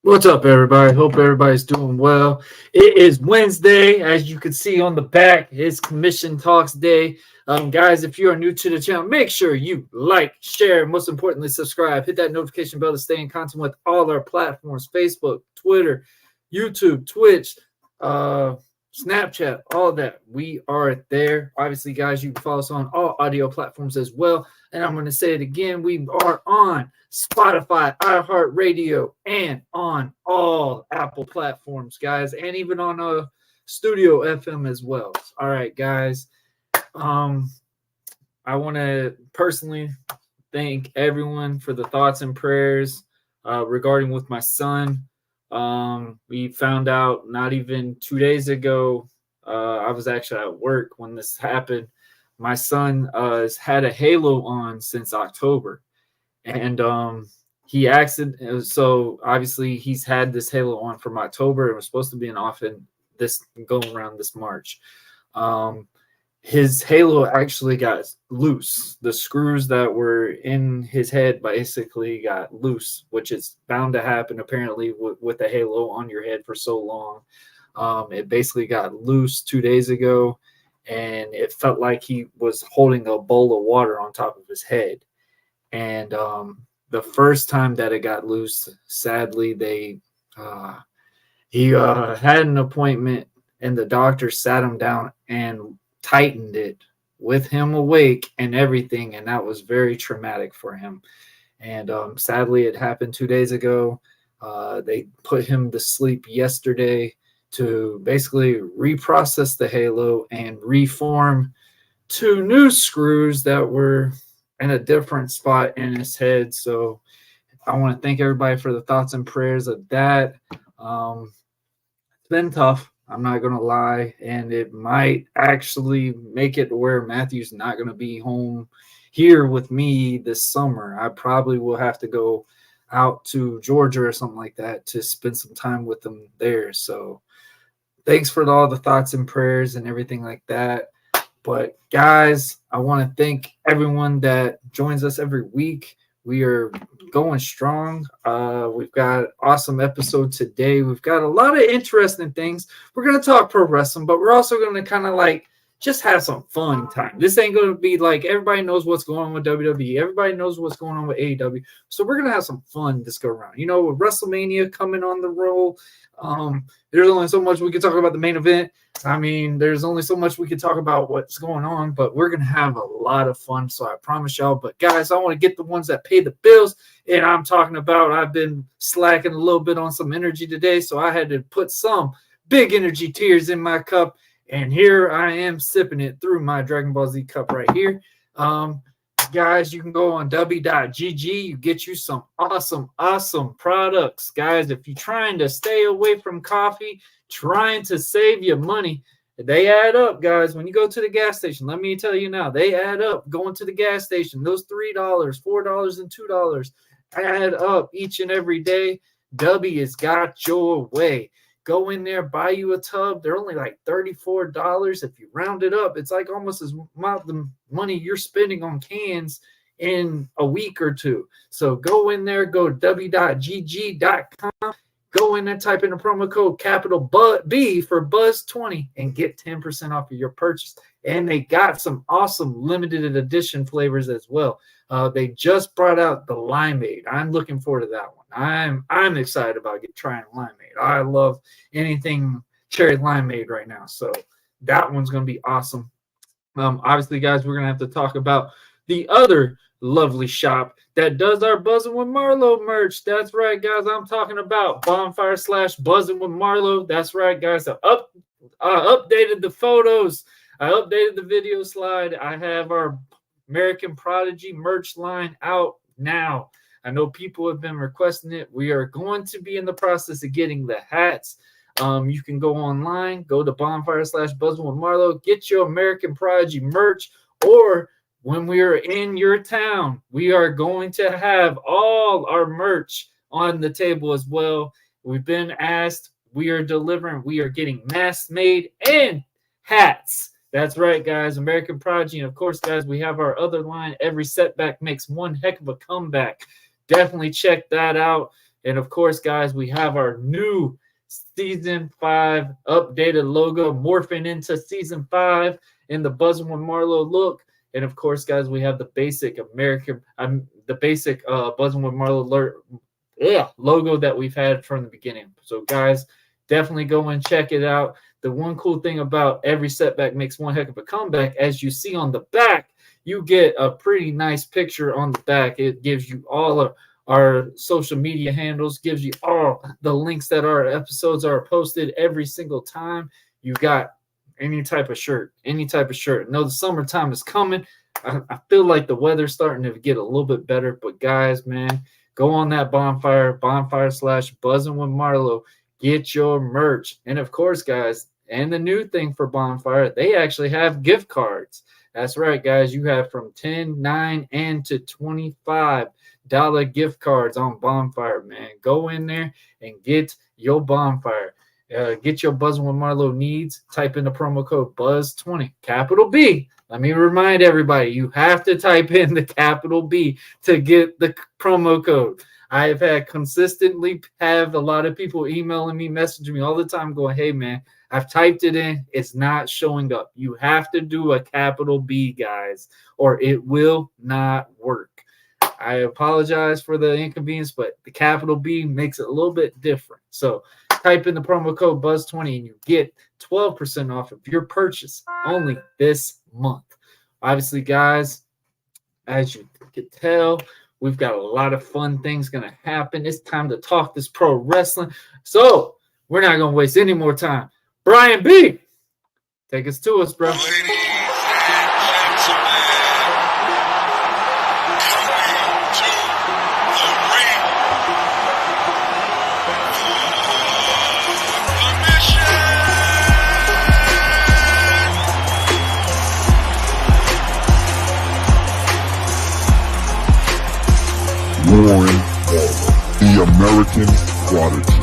What's up, everybody? Hope everybody's doing well. It is Wednesday, as you can see on the back. It's Commission Talks Day. Guys, if you are new to the channel, make sure you like, share, and most importantly, subscribe. Hit that notification bell to stay in contact with all our platforms: Facebook, Twitter, YouTube, Twitch, Snapchat, all that. We are there. Obviously, guys, you can follow us on all audio platforms as well. And I'm going to say it again. We are on Spotify, iHeartRadio, and on all Apple platforms, guys, and even on Studio FM as well. All right, guys. I want to personally thank everyone for the thoughts and prayers regarding with my son. We found out not even 2 days ago. I was actually at work when this happened. My son has had a halo on since October, and he accident. So obviously he's had this halo on from October. It was supposed to be an off in this going around this March. His halo actually got loose. The screws that were in his head basically got loose, which is bound to happen apparently with the halo on your head for so long. It basically got loose 2 days ago, and it felt like he was holding a bowl of water on top of his head. And the first time that it got loose, sadly, he had an appointment, and the doctor sat him down and tightened it with him awake and everything, and that was very traumatic for him. And sadly, it happened 2 days ago. They put him to sleep yesterday to basically reprocess the halo and reform 2 new screws that were in a different spot in his head. So I want to thank everybody for the thoughts and prayers of that. It's been tough, I'm not going to lie, and it might actually make it where Matthew's not going to be home here with me this summer. I probably will have to go out to Georgia or something like that to spend some time with him there. So thanks for all the thoughts and prayers and everything like that. But guys, I want to thank everyone that joins us every week. We are going strong. We've got an awesome episode today. We've got a lot of interesting things. We're going to talk pro wrestling, but we're also going to kind of like just have some fun time. This ain't going to be like everybody knows what's going on with WWE. Everybody knows what's going on with AEW. So we're going to have some fun this go around. You know, with WrestleMania coming on the roll, there's only so much we can talk about the main event. I mean, there's only so much we can talk about what's going on, but we're going to have a lot of fun. So I promise y'all. But guys, I want to get the ones that pay the bills. And I'm talking about, I've been slacking a little bit on some energy today. So I had to put some big energy tears in my cup. And here I am sipping it through my Dragon Ball Z cup right here. Guys, you can go on w.gg. You get you some awesome products. Guys, if you're trying to stay away from coffee, trying to save your money, they add up, guys. When you go to the gas station, let me tell you now, they add up. Going to the gas station, those $3, $4, and $2 add up each and every day. W has got your way. Go in there, buy you a tub. They're only like $34. If you round it up, it's like almost as much the money you're spending on cans in a week or two. So go in there, go w.gg.com. Go in there, type in the promo code capital B for Buzz20 and get 10% off of your purchase. And they got some awesome limited edition flavors as well. They just brought out the limeade. I'm looking forward to that one. I'm excited about trying limeade. I love anything cherry limeade right now. So that one's going to be awesome. Obviously, guys, we're going to have to talk about the other lovely shop that does our Buzzing with Marlo merch. That's right, guys. I'm talking about Bonfire/Buzzing with Marlo. That's right, guys. I updated the photos. I updated the video slide. I have our American Prodigy merch line out now. I know people have been requesting it. We are going to be in the process of getting the hats. You can go online, go to Bonfire/Buzzing with Marlo, get your American Prodigy merch, or when we are in your town, we are going to have all our merch on the table as well. We've been asked. We are delivering. We are getting masks made and hats. That's right, guys. American Prodigy. And, of course, guys, we have our other line. Every setback makes one heck of a comeback. Definitely check that out. And of course, guys, we have our new season 5 updated logo morphing into season 5 in the Buzzing with Marlo look. And of course, guys, we have the basic Buzzing with Marlo logo that we've had from the beginning. So, guys, definitely go and check it out. The one cool thing about every setback makes one heck of a comeback, as you see on the back, you get a pretty nice picture on the back. It gives you all of our social media handles, gives you all the links that our episodes are posted every single time. You got any type of shirt. No, the summertime is coming. I feel like the weather's starting to get a little bit better, but guys, man, go on that bonfire/Buzzing with Marlo. Get your merch. And of course, guys, and the new thing for Bonfire, they actually have gift cards. That's right, guys. You have from $10, $9, and to $25 gift cards on Bonfire, man. Go in there and get your Bonfire. Get your Buzzing with Marlo needs. Type in the promo code BUZZ20, capital B. Let me remind everybody, you have to type in the capital B to get the promo code. I have had consistently have a lot of people emailing me, messaging me all the time going, hey, man, I've typed it in. It's not showing up. You have to do a capital B, guys, or it will not work. I apologize for the inconvenience, but the capital B makes it a little bit different. So type in the promo code BUZZ20 and you get 12% off of your purchase only this month. Obviously, guys, as you can tell, we've got a lot of fun things going to happen. It's time to talk this pro wrestling. So we're not going to waste any more time. Brian B., take us to us, bro. Ladies and gentlemen, coming to the ring, Warren Ball, the American Prodigy.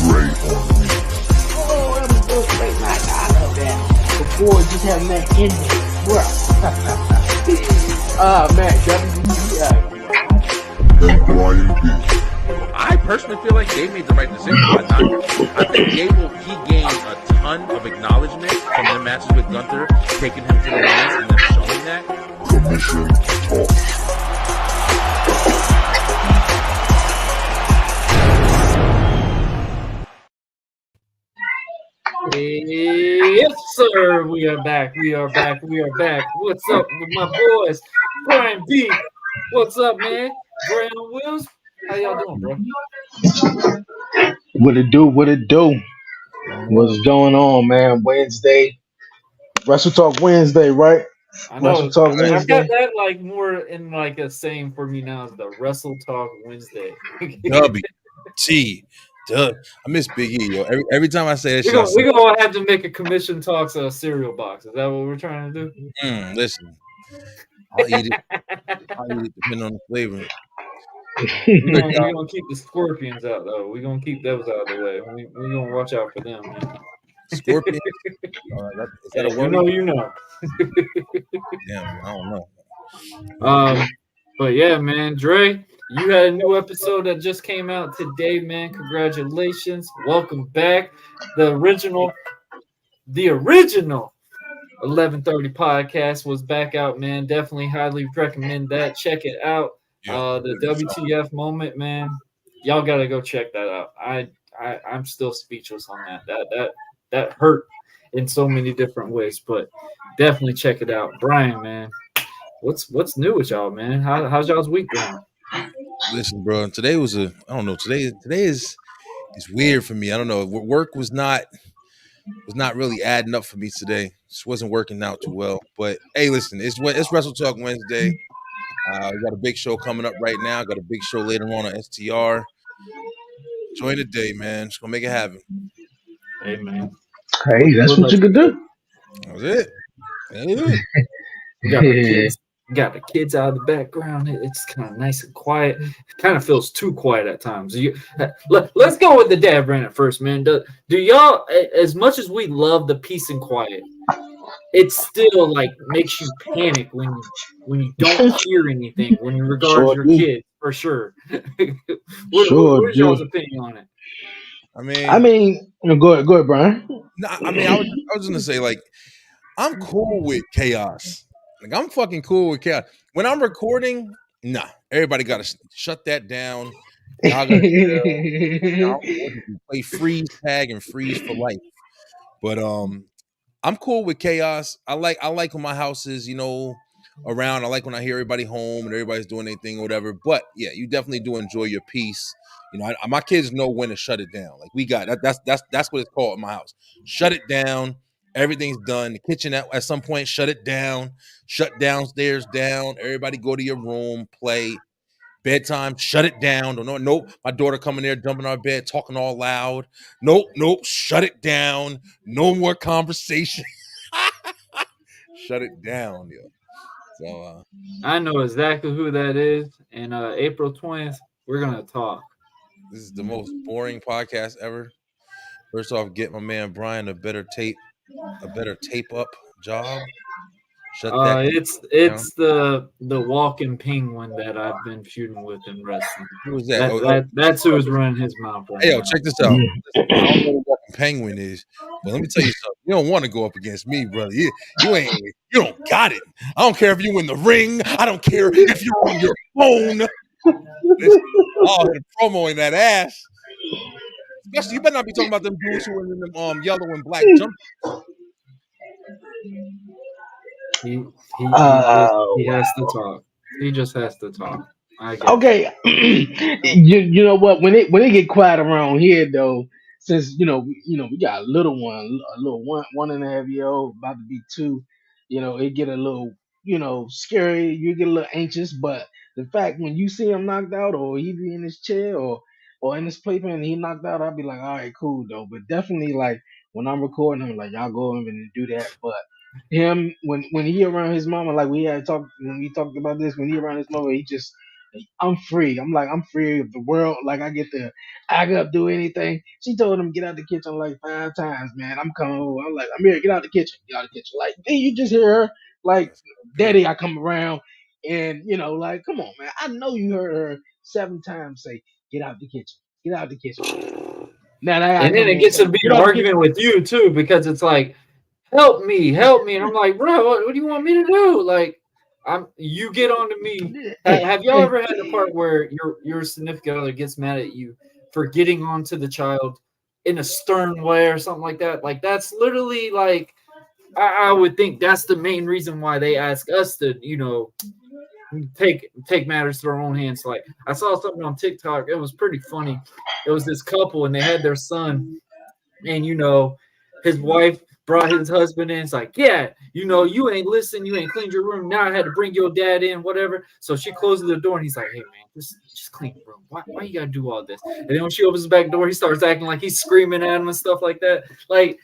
Dre on me. Oh, that was so great, man. I love that. Before just having that ending. Bro. Man, WWF. And Brian B. I personally feel like Gabe made the right decision by not. I think Gable, he gained a ton of acknowledgement from the matches with Gunther, taking him to the lines and then showing that. Commission Talk. Yes, sir. We are back. What's up with my boys? Brian B. What's up, man? Dre on Wheels. How y'all doing, bro? What it do? What's going on, man? Wednesday. Wrestle Talk Wednesday, right? I know. Wrestle Talk I've Wednesday. got that like more in like a saying for me now is the Wrestle Talk Wednesday. WT. Duh. I miss Big E, yo. Every time I say that shit, We're gonna have to make a Commission Talks cereal box. Is that what we're trying to do? Listen. I'll eat it. Depending on the flavor. We're gonna keep the scorpions out though. We're gonna keep those out of the way. We're gonna watch out for them. Man. Scorpion? Is that a word? You know. Damn, I don't know. But yeah, man, Dre, you had a new episode that just came out today, man. Congratulations. Welcome back. The original 1130 podcast was back out, man. Definitely highly recommend that. Check it out. The WTF moment, man. Y'all gotta go check that out. I'm still speechless on that. That hurt in so many different ways, but definitely check it out. Brian, man, what's new with y'all, man? How's y'all's week going? Listen, bro. Today was I don't know. Today is weird for me. I don't know. Work was not really adding up for me today. Just wasn't working out too well. But hey, listen, it's Wrestle Talk Wednesday. We got a big show coming up right now. Got a big show later on STR. Enjoy the day, man. Just gonna make it happen. Hey, man. Hey, that's what you could do. That was it. We got the kids out of the background. It's kind of nice and quiet. It kind of feels too quiet at times. Let's go with the dad Brandon first, man. Do y'all, as much as we love the peace and quiet, it still like makes you panic when you don't hear anything when you regards Sure your do. kid for sure. Sure What is do. y'all's opinion on it? I I mean, mean, go ahead, Brian. no, I mean, I was gonna say like I'm cool with chaos. Like I'm fucking cool with chaos. When I'm recording, nah, everybody gotta shut that down. Y'all gotta chill. I don't care what you do. Play freeze tag and freeze for life. But I'm cool with chaos. I like when my house is, around. I like when I hear everybody home and everybody's doing their thing or whatever. But yeah, you definitely do enjoy your peace. My kids know when to shut it down. Like we got that. That's what it's called in my house. Shut it down. Everything's done. The kitchen at some point, shut it down. Shut downstairs down. Everybody go to your room, play. Bedtime, shut it down. Don't know. Nope. My daughter coming there, jumping on our bed, talking all loud. Nope. Shut it down. No more conversation. Shut it down, yo. So I know exactly who that is, and April 20th, we're gonna talk. this is the most boring podcast ever. First off, get my man Brian a better tape up job. Shut that down. It's the walking penguin that I've been feuding with in wrestling. Who was that? That's who's running his mouth right Hey, yo, now. check this out. Listen, I don't know what walking penguin is, but let me tell you something. You don't want to go up against me, brother. You don't got it. I don't care if you in the ring. I don't care if you're on your phone. Listen, oh, the promoing that ass. Especially, you better not be talking about them dudes who are in them yellow and black jumpers. He has to talk. He just has to talk. I get it. Okay, you know what? When it get quiet around here though, since we got a little 1.5 year old about to be 2. It get a little scary. You get a little anxious, but the fact when you see him knocked out or he be in his chair or in his playpen and he knocked out, I'll be like, all right, cool though. But definitely like when I'm recording, I'm like, y'all go over and do that. But him when he around his mama, like we had talked when we talked about this, when he around his mama, he just I'm free. I'm free of the world. Like I get to act up, do anything. She told him get out the kitchen like 5 times, man. I'm coming home. I'm like, I'm here, get out the kitchen. Get out the kitchen. Like, then you just hear her like, That's Daddy, crazy. I come around and like, come on, man. I know you heard her 7 times say, get out the kitchen. Get out the kitchen. Now that I And then come it in and gets to say, be get an out the kitchen. argument with you too, because it's like, help me. And I'm like, bro, what do you want me to do? Like, you get on to me. Have y'all ever had a part where your significant other gets mad at you for getting onto the child in a stern way or something like that? Like that's literally like I would think that's the main reason why they ask us to, take matters to their own hands. Like I saw something on TikTok, it was pretty funny. It was this couple and they had their son, and his wife brought his husband in. It's like, yeah, you ain't listened, you ain't cleaned your room. Now I had to bring your dad in, whatever. So she closes the door and he's like, hey man, just clean the room. Why you gotta do all this? And then when she opens the back door, he starts acting like he's screaming at him and stuff like that. Like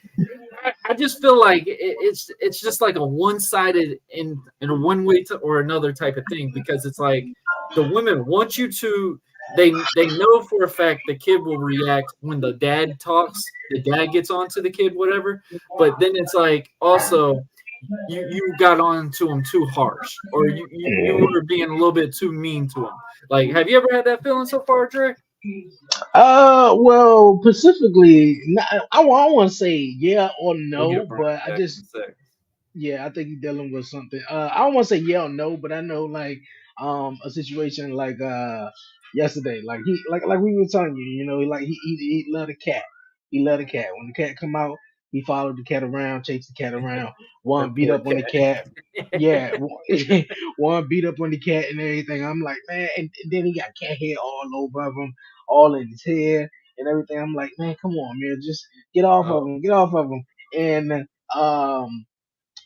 I just feel like it's just like a one-sided in a one way to or another type of thing, because it's like the women want you to they know for a fact the kid will react when the dad talks, the dad gets on to the kid, whatever. But then it's like also you got on to him too harsh, or you were being a little bit too mean to him. Like, have you ever had that feeling so far, Dre? Well, specifically, I want to say yeah or We'll no, get Brian but I back just in a sec. Yeah, I think he's dealing with something. I don't want to say yeah or no, but I know like a situation like yesterday, like like we were telling you, like he loved the cat. He loved the cat. When the cat come out, he followed the cat around, chased the cat around. One That beat poor up on the cat. cat. Yeah, one beat up on the cat and everything. I'm like, man, and then he got cat hair all over him, all in his hair and everything. I'm like, man, come on, man, just get off of Oh, him, get off of him. And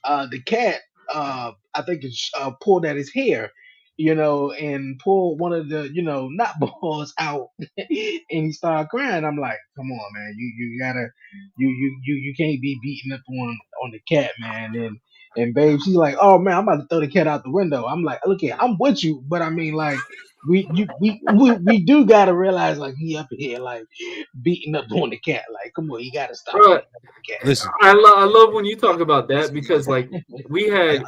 the cat, I think, pulled at his hair, and pulled one of the, knot balls out, and he started crying. I'm like, come on, man, you gotta, you can't be beating up on the cat, man. And And babe, she's like, "Oh man, I'm about to throw the cat out the window." I'm like, "Look here, I'm with you, but I mean, like, we do gotta realize, like, he up in here, like, beating up on the cat. Like, come on, you gotta stop Bro, beating up the cat." Listen, I love when you talk about that because like we I, had I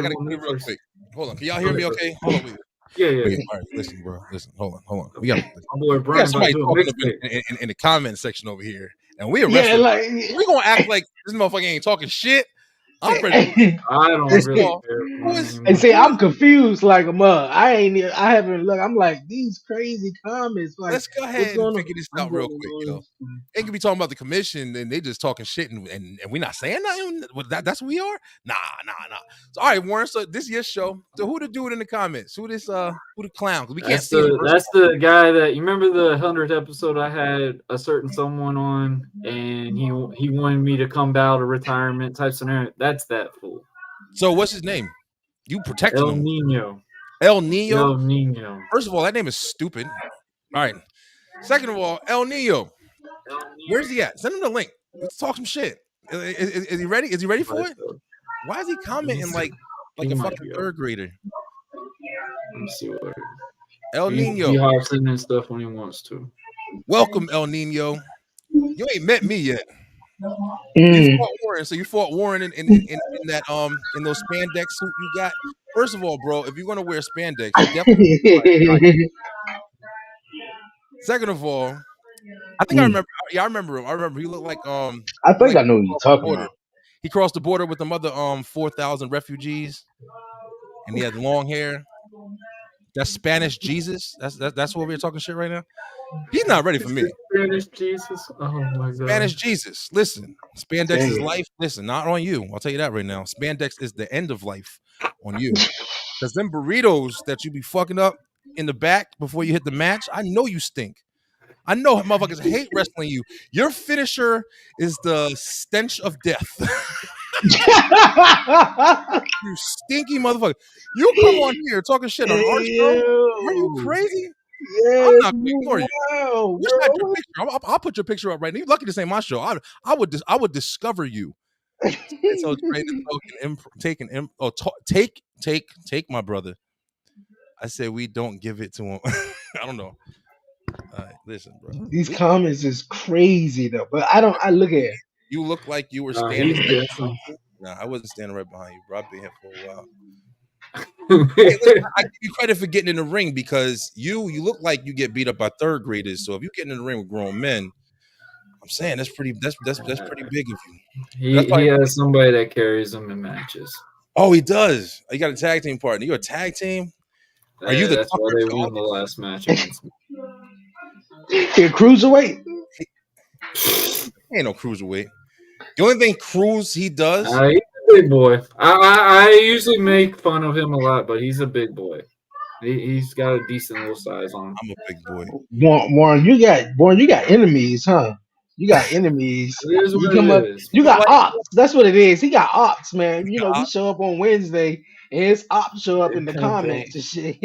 gotta when get we it real first, quick. Hold on, can y'all hear me? Okay, hold on. Wait. yeah. Wait, all right, listen, bro. Listen, hold on. We got My boy we got Brian about to somebody do a talking up mixtape. in the comment section over here, and we a Yeah, wrestling. like, We gonna act like this motherfucker ain't talking shit. I'm ready. I don't First of really all, care who for him is and anymore. see, I'm confused like a mug. I haven't look. I'm like, these crazy comments. Like, let's go what's ahead and going on? figure this I'm out real going quick, on. yo. They could be talking about the commission and they just talking shit and we not saying nothing. That's what we are? Nah. So, all right, Warren. So this is your show. So who the dude in the comments? Who the clown? Because we can't see him. That's the guy that you remember the 100th episode I had a certain someone on and he wanted me to come out of retirement type scenario. That's that fool. So what's his name? You protecting El him. Nino. El Nino. El Nino. First of all, that name is stupid. All right. Second of all, El Nino. Where's he at? Send him the link. Let's talk some shit. Is he ready? Is he ready for it? Why is he commenting like a fucking third grader? Let me see what El Nino. He hops in and stuff when he wants to. Welcome, El Nino. You ain't met me yet. Mm. You fought Warren, so you fought Warren in that in those spandex suit you got. First of all, bro, if you're gonna wear spandex, you definitely. Second of all, I think I remember. Yeah, I remember him. I remember he looked like I think I know what you're talking about. He crossed the border with the other 4,000 refugees, and he had long hair. That's Spanish Jesus. That's what we're talking shit right now. He's not ready for me. Spanish Jesus. Oh my god. Spanish Jesus. Listen, spandex is life. Listen, not on you. I'll tell you that right now. Spandex is the end of life on you. Because them burritos that you be fucking up in the back before you hit the match, I know you stink. I know motherfuckers hate wrestling you. Your finisher is the stench of death. You stinky motherfucker. You come on here talking shit on our show. Are you crazy? Yeah, I'm not gonna ignore you. wow, Where's not your picture? I'll put your picture up right now. You're lucky this ain't my show. I would discover you. So take my brother. I said we don't give it to him. I don't know. All right, listen, bro. These comments is crazy though, but I look at it. You look like you were standing. Nah, I wasn't standing right behind you, bro. I've been here for a while. Hey, listen, I give you credit for getting in the ring because you look like you get beat up by third graders. So if you get in the ring with grown men, I'm saying that's pretty big of you. He has somebody that carries him in matches. Oh, he does. You got a tag team partner. You a tag team? Are you the that's why they won the last match against me. You're cruiserweight. He ain't no cruiserweight. The only thing he does. He's a big boy. I usually make fun of him a lot, but he's a big boy. He's got a decent little size on him. I'm a big boy. Warren, you got enemies, huh? You got enemies. You got ops. That's what it is. He got ops, man. You know, we show up on Wednesday and his ops show up in the comments and shit.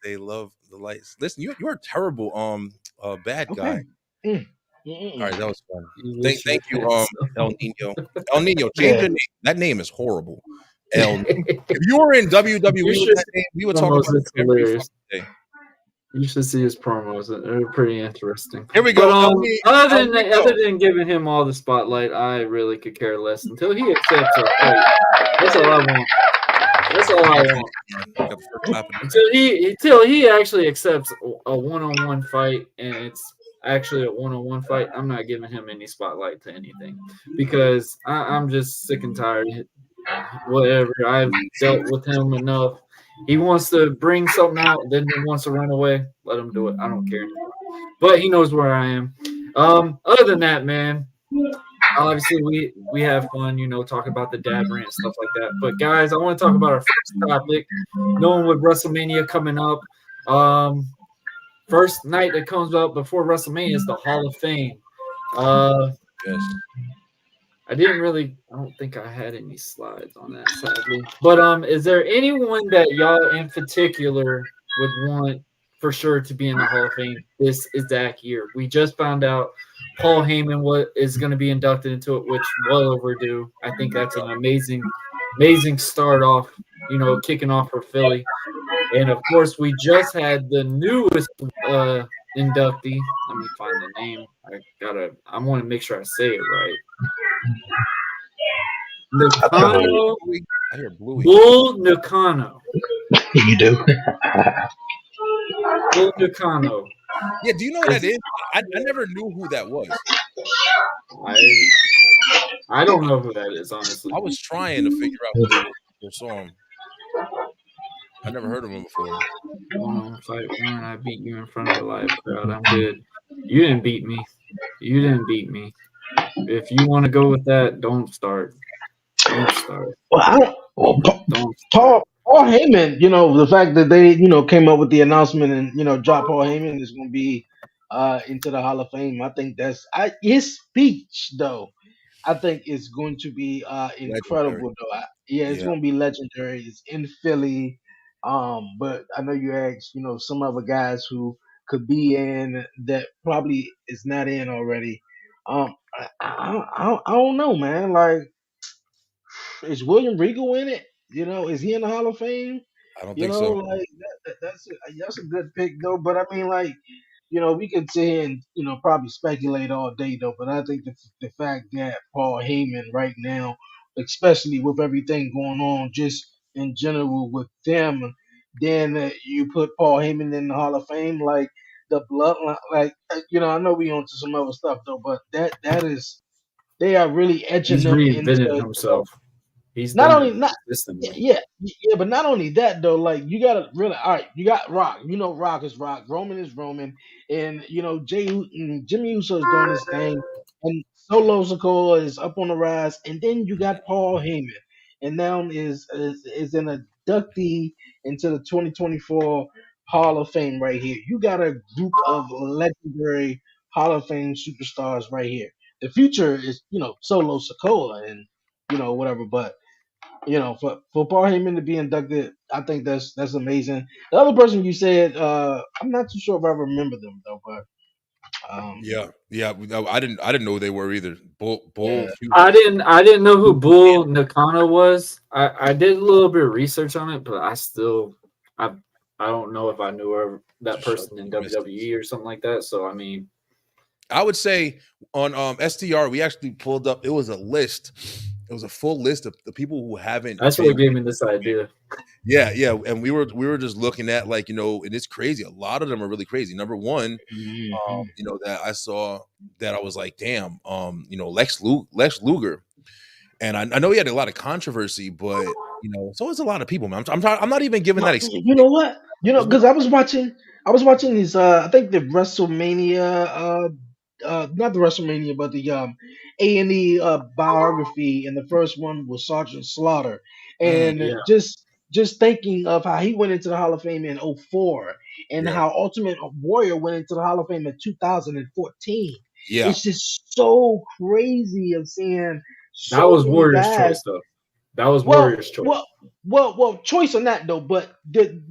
They love the lights. Listen, you're a terrible bad guy. All right, that was fun. Thank you, El Nino. El Nino, change your name. That name is horrible. El Nino. If you were in WWE with that name, we would talk about it every fucking day. You should see his promos; they're pretty interesting. Here we go. But, other than giving him all the spotlight, I really could care less until he accepts our fight. That's all I want. Until he actually accepts a one-on-one fight, and it's actually a one-on-one fight, I'm not giving him any spotlight to anything because I'm just sick and tired. Whatever, I've dealt with him enough. He wants to bring something out, then he wants to run away. Let him do it. I don't care anymore. But he knows where I am. Other than that, man, obviously we have fun, talking about the dad rant and stuff like that. But guys, I want to talk about our first topic. Knowing with WrestleMania coming up, first night that comes up before WrestleMania is the Hall of Fame. Yes. I don't think I had any slides on that, sadly. But is there anyone that y'all in particular would want for sure to be in the Hall of Fame this exact year? We just found out Paul Heyman is going to be inducted into it, which well overdue. I think that's an amazing start off, kicking off for Philly. And of course, we just had the newest inductee. Let me find the name. I want to make sure I say it right. Nakano, I hear Bluey. Bull Nakano. You do. Bull Nakano. Yeah, do you know what that is? I never knew who that was. I don't know who that is, honestly. I was trying to figure out who it was. I saw him. I never heard of him before. Fight one. I beat you in front of a live crowd. I'm good. You didn't beat me. If you want to go with that, don't start. Don't start. Paul Heyman, the fact that they, came up with the announcement and, dropped Paul Heyman is going to be into the Hall of Fame. I think his speech, though, I think is going to be incredible, though. It's going to be legendary. It's in Philly. But I know you asked, some other guys who could be in that probably is not in already. I don't know, man. Like, is William Regal in it? Is he in the Hall of Fame? I don't think so. Like that's a good pick though. But I mean, like, we could sit here and probably speculate all day though. But I think the fact that Paul Heyman right now, especially with everything going on, just in general with them, then you put Paul Heyman in the Hall of Fame, like the bloodline, like I know we on to some other stuff though, but that is they are really edging He's them reinvented into himself. He's not done only it not consistently. but not only that though, like you gotta really all right, you got Rock, Rock is Rock, Roman is Roman, and Jimmy Uso is doing his thing, and Solo Sikoa is up on the rise, and then you got Paul Heyman, and now is an inductee into the 2024 Hall of Fame right here. You got a group of legendary Hall of Fame superstars right here. The future is Solo Sikoa and whatever, but for Paul Heyman to be inducted, I think that's amazing. The other person you said, I'm not too sure if I remember them though, but yeah. I didn't know who they were either. Bull. I didn't know who Bull Nakano was. I did a little bit of research on it, but I don't know if I knew that person in WWE or something like that. So I mean, I would say on STR we actually pulled up. It was a list. It was a full list of the people who haven't. That's what gave me this idea. Yeah, and we were just looking at and it's crazy. A lot of them are really crazy. Number one, that I saw that I was like, damn, Lex Luger, and I know he had a lot of controversy, but so it's a lot of people, man. I'm not even giving that. You know what? Because I was watching these. I think the WrestleMania. Not the WrestleMania, but the A&E biography, and the first one was Sergeant Slaughter, and just thinking of how he went into the Hall of Fame in 2004, and how Ultimate Warrior went into the Hall of Fame in 2014. Yeah, it's just so crazy of seeing. That was Warrior's choice, though. That was Warrior's choice. Well, choice on that though. But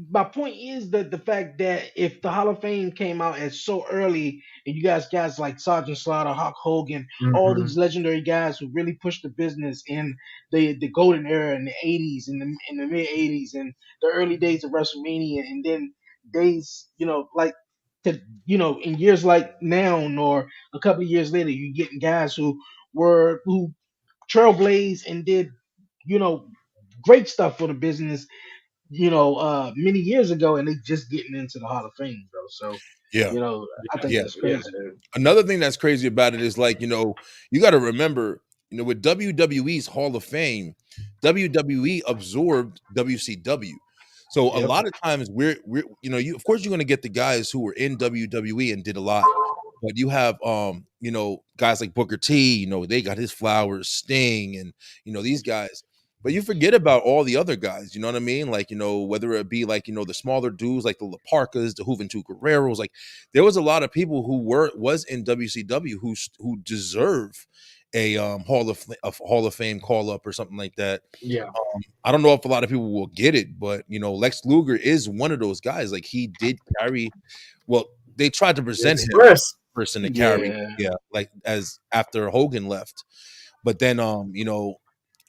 my point is that the fact that if the Hall of Fame came out as so early, and you guys like Sergeant Slaughter, Hulk Hogan, all these legendary guys who really pushed the business in the golden era in the 80s, in the mid 80s, and the early days of WrestleMania, and then days, in years like now or a couple of years later, you're getting guys who trailblazed and did great stuff for the business, many years ago, and they just getting into the Hall of Fame, bro. So I think that's crazy. Another thing that's crazy about it is you got to remember, with WWE's Hall of Fame, WWE absorbed WCW. So a lot of times we're of course you're going to get the guys who were in WWE and did a lot. But you have, guys like Booker T, they got his flowers, Sting, and, these guys. But you forget about all the other guys, you know what I mean? Whether it be the smaller dudes, like the La Parkas, the Juventud Guerreros, there was a lot of people who was in WCW who deserve a Hall of Fame call up or something like that. Yeah. I don't know if a lot of people will get it, but, Lex Luger is one of those guys. He did carry, well, they tried to present him. person to carry. Yeah. Yeah, like as after Hogan left. But then, you know,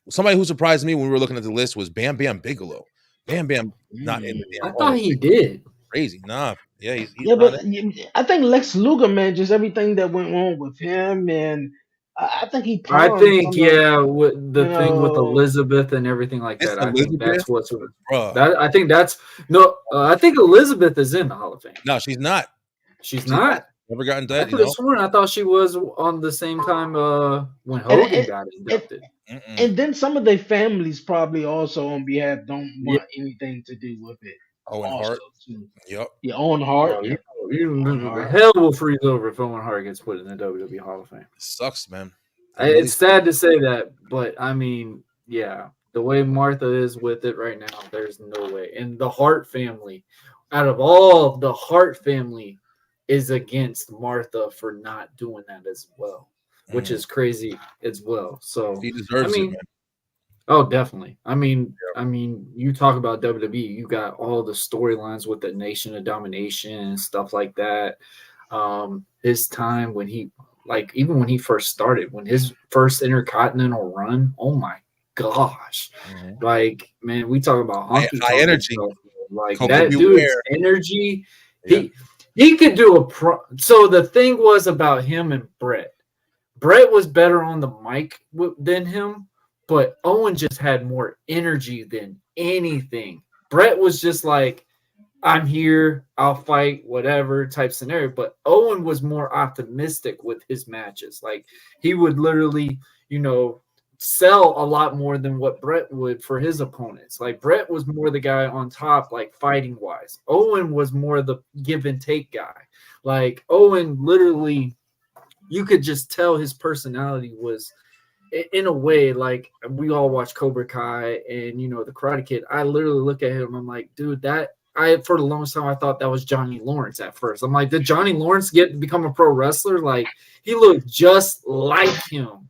somebody who surprised me when we were looking at the list was Bam Bam Bigelow. Bam Bam not in the I damn thought Hall. he did. Crazy, nah, yeah, he's Yeah, not. but I think Lex Luger, man, just everything that went on with him, and I think he I pawned think, some of, yeah, with you the thing with know, Elizabeth and everything like This that. I think Elizabeth, that's what's bruh. that. I think that's no. I think Elizabeth is in the Hall of Fame. No, she's not. She's She's not. Never gotten I that, you could have know. sworn. I thought she was on the same time when and, Hogan and, got and, inducted. Mm-mm. and then some of their families probably also on behalf don't Yeah. want anything to do with it. Owen Also, Hart. too. Yep. Yeah, Owen Hart. Oh, Yep. you Hart. hell will freeze over if Owen Hart gets put in the WWE Hall of Fame. Sucks, man. It really It's sad to say that, but I mean, yeah, the way Martha is with it right now, there's no way. And the Hart family, out of all the Hart family, is against Martha for not doing that as well, which is crazy as well. So he deserves I it, mean, man. oh, definitely. I mean, you talk about WWE, you got all the storylines with the Nation of Domination and stuff like that. His time when he, like, even when he first started, when his first Intercontinental run, oh my gosh, like, man, we talk about honky High tonk energy. stuff. Like Kobe that Beware. dude's energy. Yeah. He could do so the thing was about him and Brett. Brett was better on the mic than him, but Owen just had more energy than anything. Brett was just like, I'm here, I'll fight, whatever type scenario. But Owen was more optimistic with his matches. Like, he would literally, sell a lot more than what Brett would for his opponents. Like, Brett was more the guy on top, like, fighting wise. Owen was more the give and take guy. Like, Owen literally, you could just tell his personality was, in a way, like, we all watch Cobra Kai and, the Karate Kid. I literally look at him, I'm like, dude, for the longest time, I thought that was Johnny Lawrence at first. I'm like, did Johnny Lawrence become a pro wrestler? Like, he looked just like him.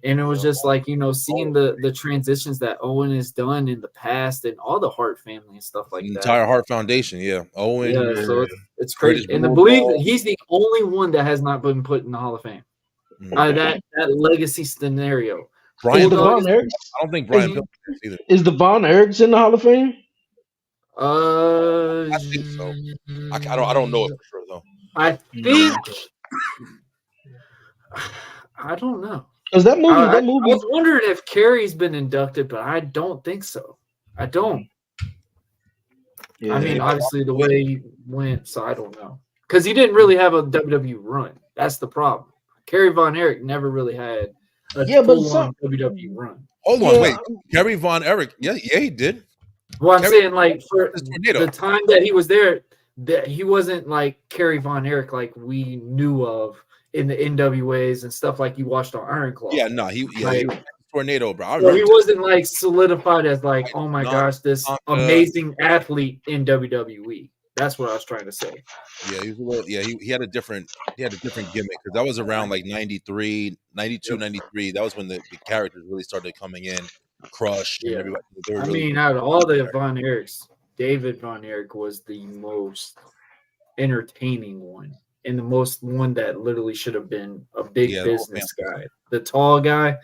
And it was just like, seeing the transitions that Owen has done in the past and all the Hart family and stuff like The that. entire Hart Foundation, yeah. Owen. Yeah, so it's crazy. Curtis And to Blow believe Ball. that he's the only one that has not been put in the Hall of Fame. That legacy scenario. Brian Is Pillman. Devon Eric's, I don't think Brian Pillman is either. is Devon Eric's in the Hall of Fame? I think so. I don't know it for sure though. I think I don't know. Because that movie, I was wondering if Carrie's been inducted, but I don't think so. I don't. Yeah. I mean, obviously the way he went, so I don't know. Because he didn't really have a WWE run. That's the problem. Kerry Von Erich never really had a full-on WWE run. Hold on, wait. Kerry Von Erich, yeah, he did. Well, I'm saying, like, for Tornado. the time that he was there, that he wasn't like Kerry Von Erich like we knew of in the NWAs and stuff like you watched on Iron Claw. Yeah, no, he was Tornado, bro. So he wasn't like solidified as like, oh my gosh, this amazing athlete in WWE. That's what I was trying to say. Yeah, he was a little, he had a different gimmick because that was around like 93, 92, 93. That was when the characters really started coming in. Crush and everybody. I mean, out of all the Von Erichs, David Von Erich was the most entertaining one and the most one that literally should have been a big business guy. The tall guy,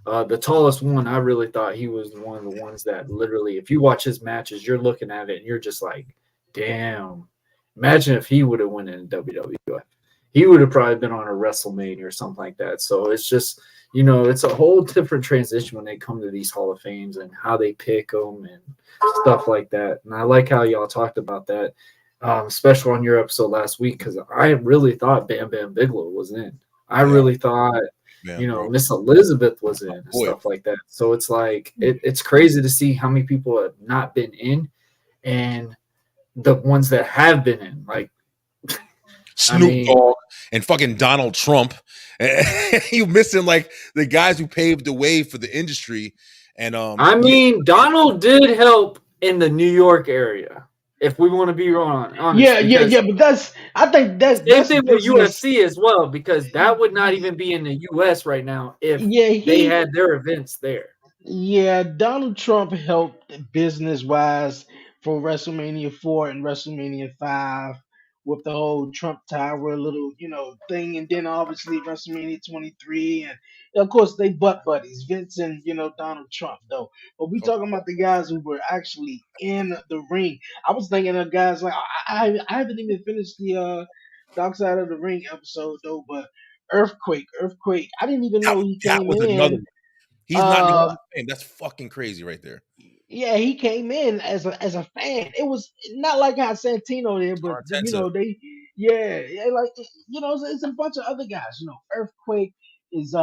the tallest one, I really thought he was one of the ones that literally, if you watch his matches, you're looking at it and you're just like, damn. Imagine if he would have won in WWE. He would have probably been on a WrestleMania or something like that. So it's just, it's a whole different transition when they come to these Hall of Fames and how they pick them and stuff like that. And I like how y'all talked about that, especially on your episode last week, because I really thought Bam Bam Bigelow was in. I really thought, Miss Elizabeth was in and stuff like that. So it's like, it's crazy to see how many people have not been in and the ones that have been in, like Snoop Dogg and fucking Donald Trump. You missing like the guys who paved the way for the industry. And I mean, Donald did help in the New York area. If we want to be honest, but I think that's same thing with UFC as well, because that would not even be in the US right now if they had their events there. Yeah, Donald Trump helped business wise for WrestleMania 4 and WrestleMania 5 with the whole Trump Tower little, thing, and then obviously WrestleMania 23, and of course they butt buddies, Vince and Donald Trump though. But we Of talking about the guys who were actually in the ring. I was thinking of guys like I haven't even finished the Dark Side of the Ring episode though, but Earthquake. I didn't even know he That came was another in. one. He's not in the Hall Um, of Fame. That's fucking crazy right there. yeah, he came in as a fan. It was not like how Santino did, but Arteta. yeah, like it's a bunch of other guys. Earthquake is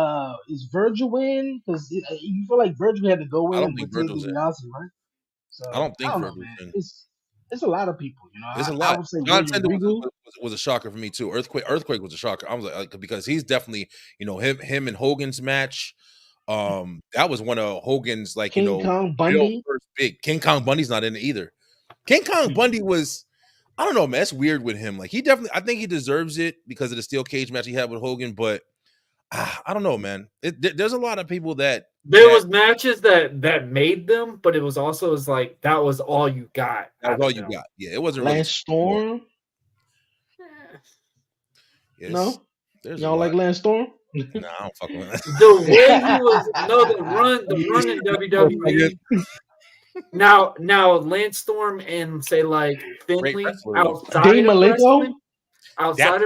Virgil in because you feel like Virgil had to go I don't in think with Ted Virgil's in. DiBiase, right? I So don't I think don't know, Virgil's man. in. It's a lot of people. It's a I lot. would say John William Tender Regal. was a shocker for me too. Earthquake was a shocker. I was like because he's definitely him and Hogan's match. That was one of Hogan's King Kong real Bundy. first big. King Kong Bundy's not in it either. King Kong Bundy was, I don't know, man. It's weird with him. Like I think he deserves it because of the steel cage match he had with Hogan. But I don't know, man. There's a lot of people that There was matches that made them, but it was also like that was all you got. That was all you got. Yeah, it wasn't Lance Storm. Yes. No, There's y'all like Lance Storm? Nah, I don't fuck with that. The way he was, the run in WWE. Now Lance Storm and say like Finley outside Dean of Malenko?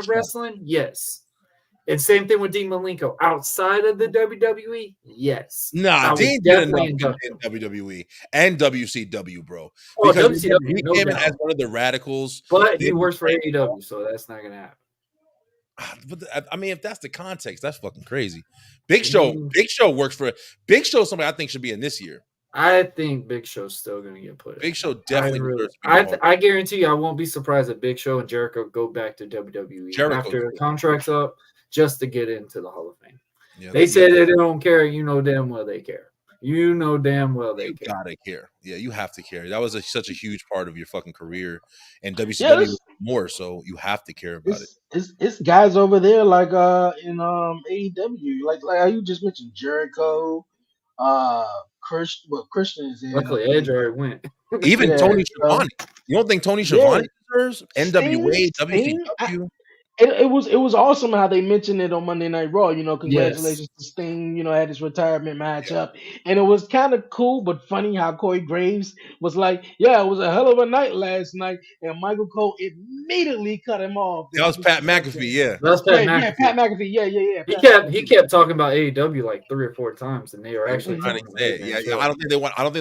wrestling, yes. And same thing with Dean Malenko outside of the WWE, yes. Nah, Dean did enough in WWE and WCW, bro. Oh, Because WCW, he no came in doubt. as one of the radicals, but he works for AEW, so that's not gonna happen. But I mean, if that's the context, that's fucking crazy. Big Show works for Big Show. Somebody I think should be in this year. I think Big Show's still gonna get put in. Big Show definitely. I guarantee you, I won't be surprised if Big Show and Jericho go back to WWE after the contract's up, just to get into the Hall of Fame. Yeah, they say they don't care. You know damn well they care. You know damn well they care. Gotta care. Yeah, you have to care. That was such a huge part of your fucking career, and WCW more. So you have to care about it. It's guys over there like in AEW, like how you just mentioned Jericho, Christian is in. Luckily, Edge already went. Even Tony Schiavone. You don't think Tony Schiavone deserves NWA, WCW? It was awesome how they mentioned it on Monday Night Raw. Congratulations to Sting. Had his retirement matchup, and it was kind of cool but funny how Corey Graves was like, "Yeah, it was a hell of a night last night," and Michael Cole immediately cut him off. That was Pat McAfee. Yeah, that was Pat McAfee. Yeah, Pat McAfee. Yeah. He kept talking about AEW like 3 or 4 times, and they were actually trying to say, yeah. I don't think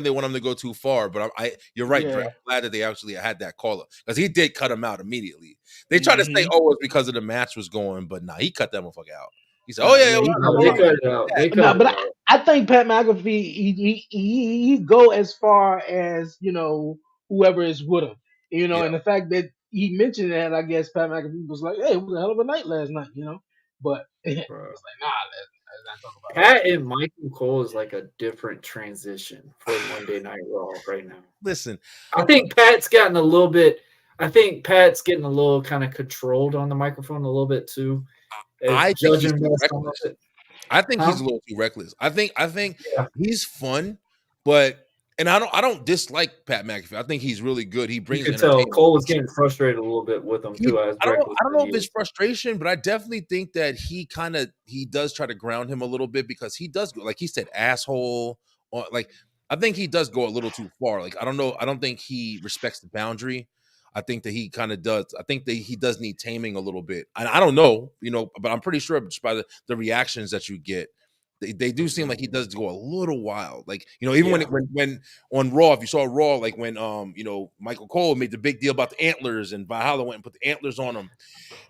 they want him to go too far, but you're right, Brett. I'm glad that they actually had that call up because he did cut him out immediately. They tried to say, "Oh, it was because of the match was going," but nah, he cut that motherfucker out. He said, "Oh yeah, they cut it out." But I think Pat McAfee he go as far as whoever is with him, and the fact that he mentioned that, I guess Pat McAfee was like, "Hey, it was a hell of a night last night," But it's like, nah, let's not talk about Pat and Michael Cole is like a different transition for Monday Night Raw right now. Listen, I think Pat's getting a little kind of controlled on the microphone a little bit too. I think he's reckless. I think he's a little too reckless. I think he's fun, but I don't dislike Pat McAfee. I think he's really good. He brings. You can tell Cole was getting frustrated a little bit with him too. I don't know if it's frustration, but I definitely think that he does try to ground him a little bit because he does, like he said, asshole. Or I think he does go a little too far. Like I don't know. I don't think he respects the boundary. I think that he kind of does. I think that he does need taming a little bit. And I don't know, but I'm pretty sure just by the reactions that you get, they do seem like he does go a little wild. Like, even when on Raw, if you saw Raw, like when Michael Cole made the big deal about the antlers and Valhalla went and put the antlers on him,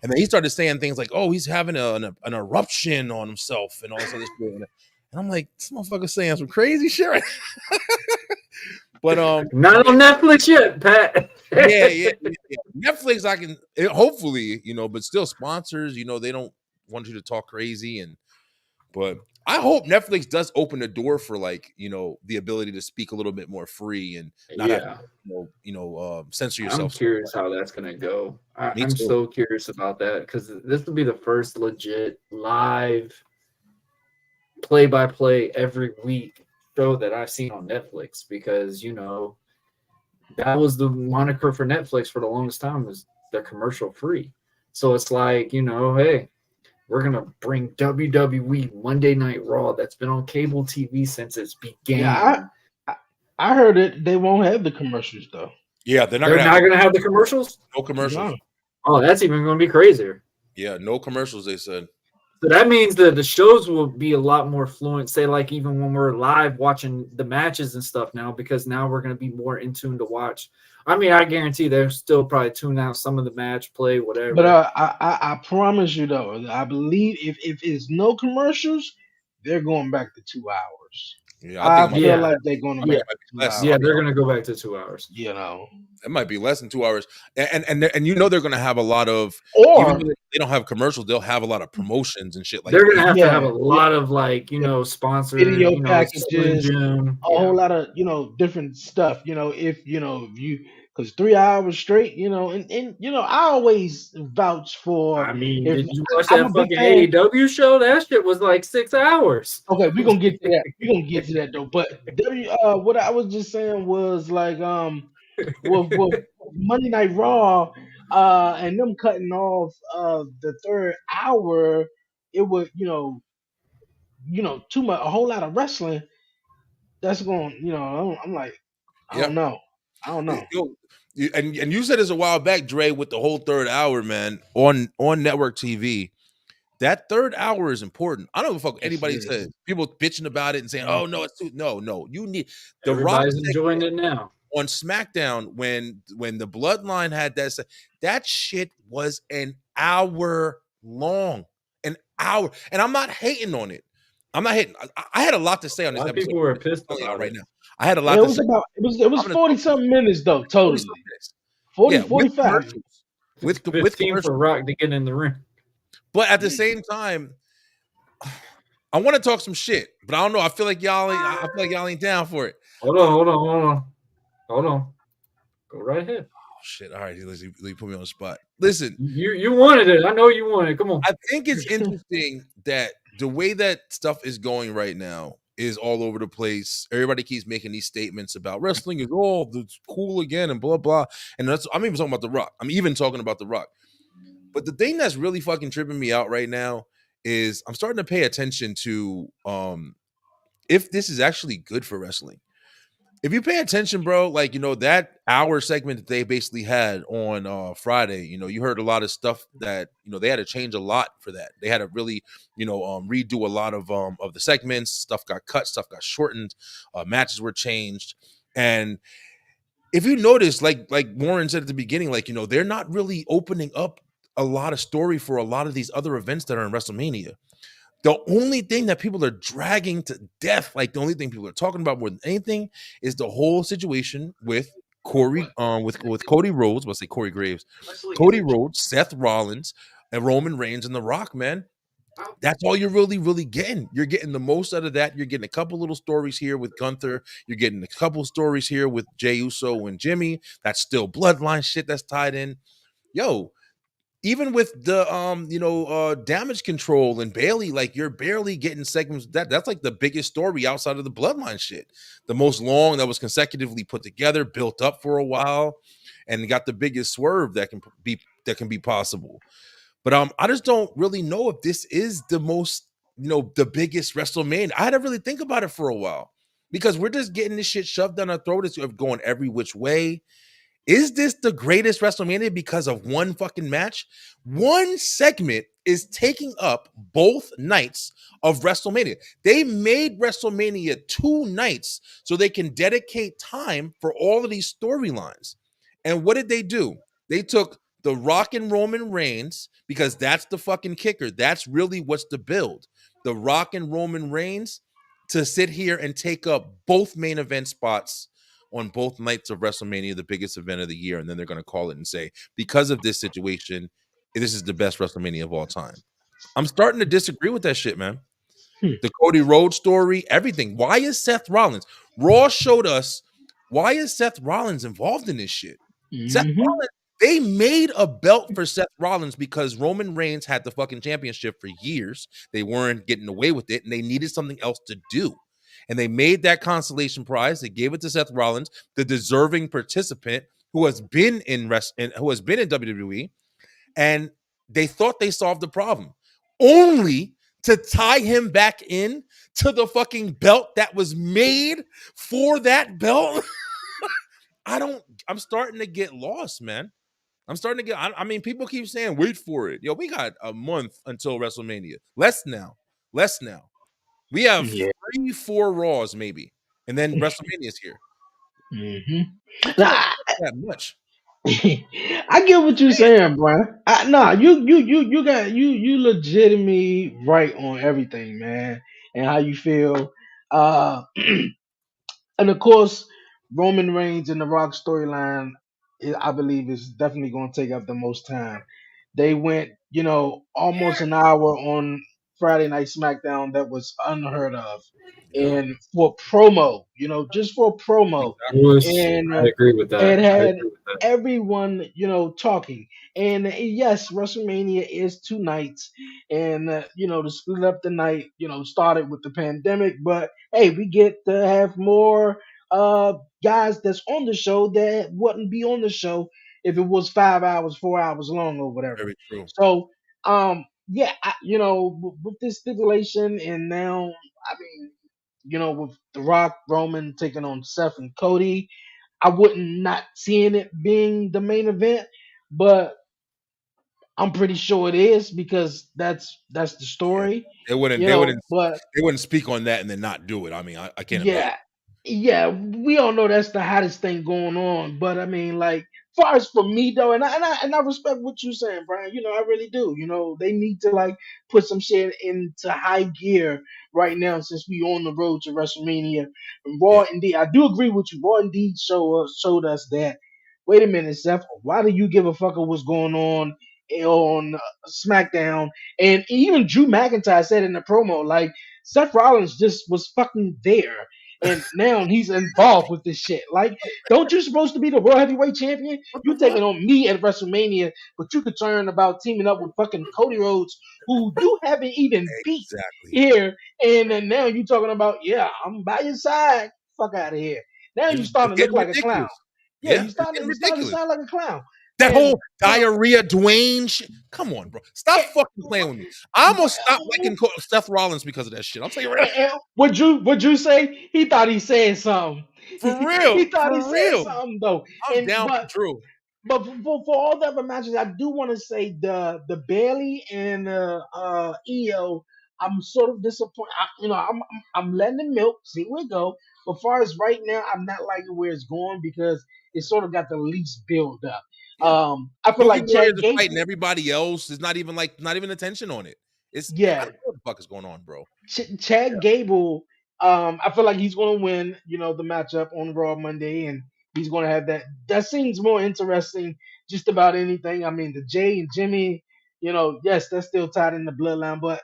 and then he started saying things like, "Oh, he's having an eruption on himself" and all this other shit. And I'm like, this motherfucker's saying some crazy shit. But not on Netflix yet, Pat. yeah. Netflix, I can hopefully, but still sponsors, they don't want you to talk crazy, but I hope Netflix does open the door for the ability to speak a little bit more free and not have censor yourself. I'm curious how that's gonna go. I'm so curious about that because this will be the first legit live play-by-play every week show that I've seen on Netflix because that was the moniker for Netflix for the longest time was they're commercial free. So it's like, hey, we're gonna bring WWE Monday Night Raw that's been on cable TV since its began. Yeah, I heard it. They won't have the commercials though. Yeah, they're not They're gonna not have gonna have the commercials. no commercials. No. Oh, that's even gonna be crazier. Yeah, no commercials. They said. So that means that the shows will be a lot more fluent. Say, like even when we're live watching the matches and stuff now, because now we're gonna be more in tune to watch. I mean, I guarantee they're still probably tune out some of the match play, whatever. But I promise you though, I believe if it's no commercials, they're going back to 2 hours. Yeah, I think it feel Yeah. like they're going to Yeah. back to 2 Less. hours. Yeah, they're gonna go back to 2 hours. You know, it might be less than 2 hours, and they're gonna have a lot of. or Even though they don't have commercials, they'll have a lot of promotions and shit like They're that. gonna have Yeah. to have a lot of like sponsor Video Slim packages, Jim. a whole lot of different stuff. If you because 3 hours straight, and I always vouch for. I mean, if did you watch I'm that a big fucking fan- AEW show? That shit was like 6 hours. Okay, we're gonna get to that. We're gonna get to that though. But what I was just saying was like with Monday Night Raw, and them cutting off the third hour, it would too much, a whole lot of wrestling. That's going, I'm like, I Yep. don't know. I don't know. Yo, and you said this a while back, Dre, with the whole third hour, man, on network TV. That third hour is important. I don't give a fuck what Yes, anybody it is. says. People bitching about it and saying, "Oh no, it's too." No. You need the Rock Everybody's enjoying segment it now. on SmackDown when the Bloodline had that shit was an hour long, an hour, and I'm not hating on it. I'm not hating. I had a lot to say on A this lot of episode. people were pissed I'm telling y'all about right it. now. I had a lot It to was say. about it was I'm gonna 40 something minutes though, 40 totally. some minutes. 40, Yeah, with 45. commercials. With 15 commercials. for Rock to get in the ring. But at the same time, I want to talk some shit, but I don't know. I feel like y'all ain't down for it. Hold on. Go right ahead. Oh shit! All right, you put me on the spot. Listen, You wanted it. I know you wanted it. Come on. I think it's interesting that the way that stuff is going right now is all over the place. Everybody keeps making these statements about wrestling is all it's cool again and blah blah. And I'm even talking about The Rock. I'm even talking about The Rock. But the thing that's really fucking tripping me out right now is I'm starting to pay attention to if this is actually good for wrestling. If you pay attention, bro, like that hour segment that they basically had on Friday, you heard a lot of stuff that they had to change a lot for that. They had to really redo a lot of the segments. Stuff got cut, stuff got shortened, matches were changed. And if you notice, like Warren said at the beginning, like they're not really opening up a lot of story for a lot of these other events that are in WrestleMania. The only thing that people are dragging to death, like the only thing people are talking about more than anything, is the whole situation with Corey, with Cody Rhodes. Let's say Corey Graves, Cody Rhodes, Seth Rollins, and Roman Reigns and The Rock. Man, that's all you're really, really getting. You're getting the most out of that. You're getting a couple little stories here with Gunther. You're getting a couple stories here with Jey Uso and Jimmy. That's still bloodline shit that's tied in. Yo. Even with the Damage Control and Bailey, like you're barely getting segments. That's like the biggest story outside of the bloodline shit. The most long that was consecutively put together, built up for a while, and got the biggest swerve that can be possible. But I just don't really know if this is the most, the biggest WrestleMania. I had to really think about it for a while because we're just getting this shit shoved down our throat. It's going every which way. Is this the greatest WrestleMania because of one fucking match? One segment is taking up both nights of WrestleMania. They made WrestleMania 2 nights so they can dedicate time for all of these storylines. And what did they do? They took The Rock and Roman Reigns, because that's the fucking kicker. That's really what's the build. The Rock and Roman Reigns to sit here and take up both main event spots on both nights of WrestleMania, the biggest event of the year, and then they're going to call it and say, because of this situation, this is the best WrestleMania of all time. I'm starting to disagree with that shit, man. The Cody Rhodes story, everything. Why is Seth Rollins? Raw showed us, why is Seth Rollins involved in this shit? Seth Rollins, they made a belt for Seth Rollins because Roman Reigns had the fucking championship for years. They weren't getting away with it, and they needed something else to do. And they made that consolation prize. They gave it to Seth Rollins, the deserving participant who has been in WWE, and they thought they solved the problem, only to tie him back in to the fucking belt that was made for that belt. I'm starting to get lost, man. I'm starting to get, I mean, people keep saying, wait for it. Yo, we got a month until WrestleMania. Less now. We have 3-4 Raws, maybe. And then WrestleMania's here. Nah, That much. I get what you're saying, Brian. You got you legitimately right on everything, man, and how you feel. Uh, and of course, Roman Reigns and the Rock storyline, I believe, is definitely going to take up the most time. They went, almost an hour on Friday Night SmackDown. That was unheard of, Yeah. and for promo, just for promo, and I agree with that. it I had agree with that. everyone, talking. And yes, WrestleMania is 2 nights, and to split up the night, started with the pandemic, but hey, we get to have more guys that's on the show that wouldn't be on the show if it was 5 hours, 4 hours long or whatever. Very true. So yeah, with this stipulation, and now I mean, with The Rock, Roman taking on Seth and Cody, I wouldn't not seeing it being the main event, but I'm pretty sure it is because that's the story, They wouldn't but speak on that and then not do it. I mean, I can't imagine. yeah, we all know that's the hottest thing going on. But I mean, like, far as for me though, and I respect what you're saying, Brian. I really do. They need to like put some shit into high gear right now since we on the road to WrestleMania. And Raw, Yeah. indeed, I do agree with you. Raw indeed showed us that. Wait a minute, Seth. Why do you give a fuck of what's going on SmackDown? And even Drew McIntyre said in the promo, like, Seth Rollins just was fucking there. And now he's involved with this shit. Like, don't you supposed to be the World Heavyweight Champion? You taking on me at WrestleMania, but you concerned about teaming up with fucking Cody Rhodes, who you haven't even beat Exactly. here. And then now you talking about, yeah, I'm by your side. Fuck out of here. Now you It's starting to look getting like a clown. ridiculous. Yeah, Yeah, you it's starting getting to sound ridiculous. like a clown. That And, whole diarrhea Dwayne shit. Come on, bro. Stop fucking playing with me. I almost stopped liking Seth Rollins because of that shit. I'll tell you right now. would you say he thought he said something? For real. He thought he For said real. something though. I'm down for Drew. But for all the other matches, I do want to say the Bailey and EO, I'm sort of disappointed. I'm letting it milk, see where it go. But far as right now, I'm not liking where it's going because it sort of got the least build up. Yeah. I feel like Cookie Chad Warriors is Gable, fighting everybody else. There's not even attention on it. It's I yeah, don't know what the fuck is going on, bro. Chad Gable, I feel like he's going to win, the matchup on Raw Monday, and he's going to have that. That seems more interesting just about anything. I mean, the Jay and Jimmy, yes, that's still tied in the bloodline, but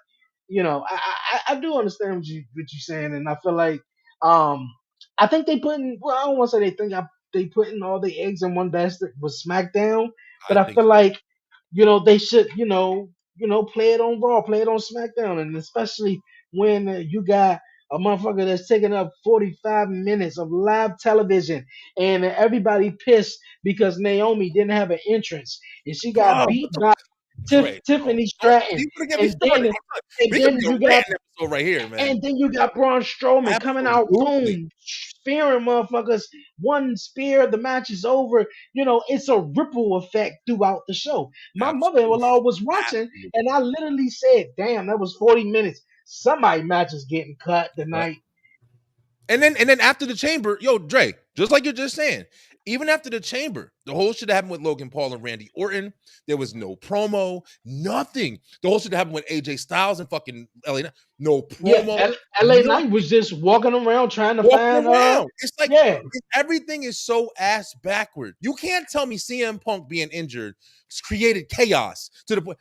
I do understand what you're saying, and I feel like I think they putting. Well, I don't want to say they think they putting all the eggs in one basket with SmackDown, but I I think feel like they should play it on Raw, play it on SmackDown, and especially when you got a motherfucker that's taking up 45 minutes of live television, and everybody pissed because Naomi didn't have an entrance, and she got bro, beat by Dre, Tiffany don't Stratton, you gonna get me and started. then and We could then be a you got rant episode right here, man. and then you got Braun Strowman coming out, Absolutely. boom, spearing motherfuckers. One spear, the match is over. It's a ripple effect throughout the show. My mother-in-law was watching, Absolutely. and I literally said, "Damn, that was 40 minutes. Somebody match is getting cut tonight." And then after the chamber, yo, Dre, just like you're just saying, even after the chamber, the whole shit that happened with Logan Paul and Randy Orton, there was no promo, nothing. The whole shit that happened with AJ Styles and fucking LA, no promo. Yeah, LA nothing. Knight was just walking around trying to Walking find around. It's like yeah. everything is so ass backward. You can't tell me CM Punk being injured created chaos to the point.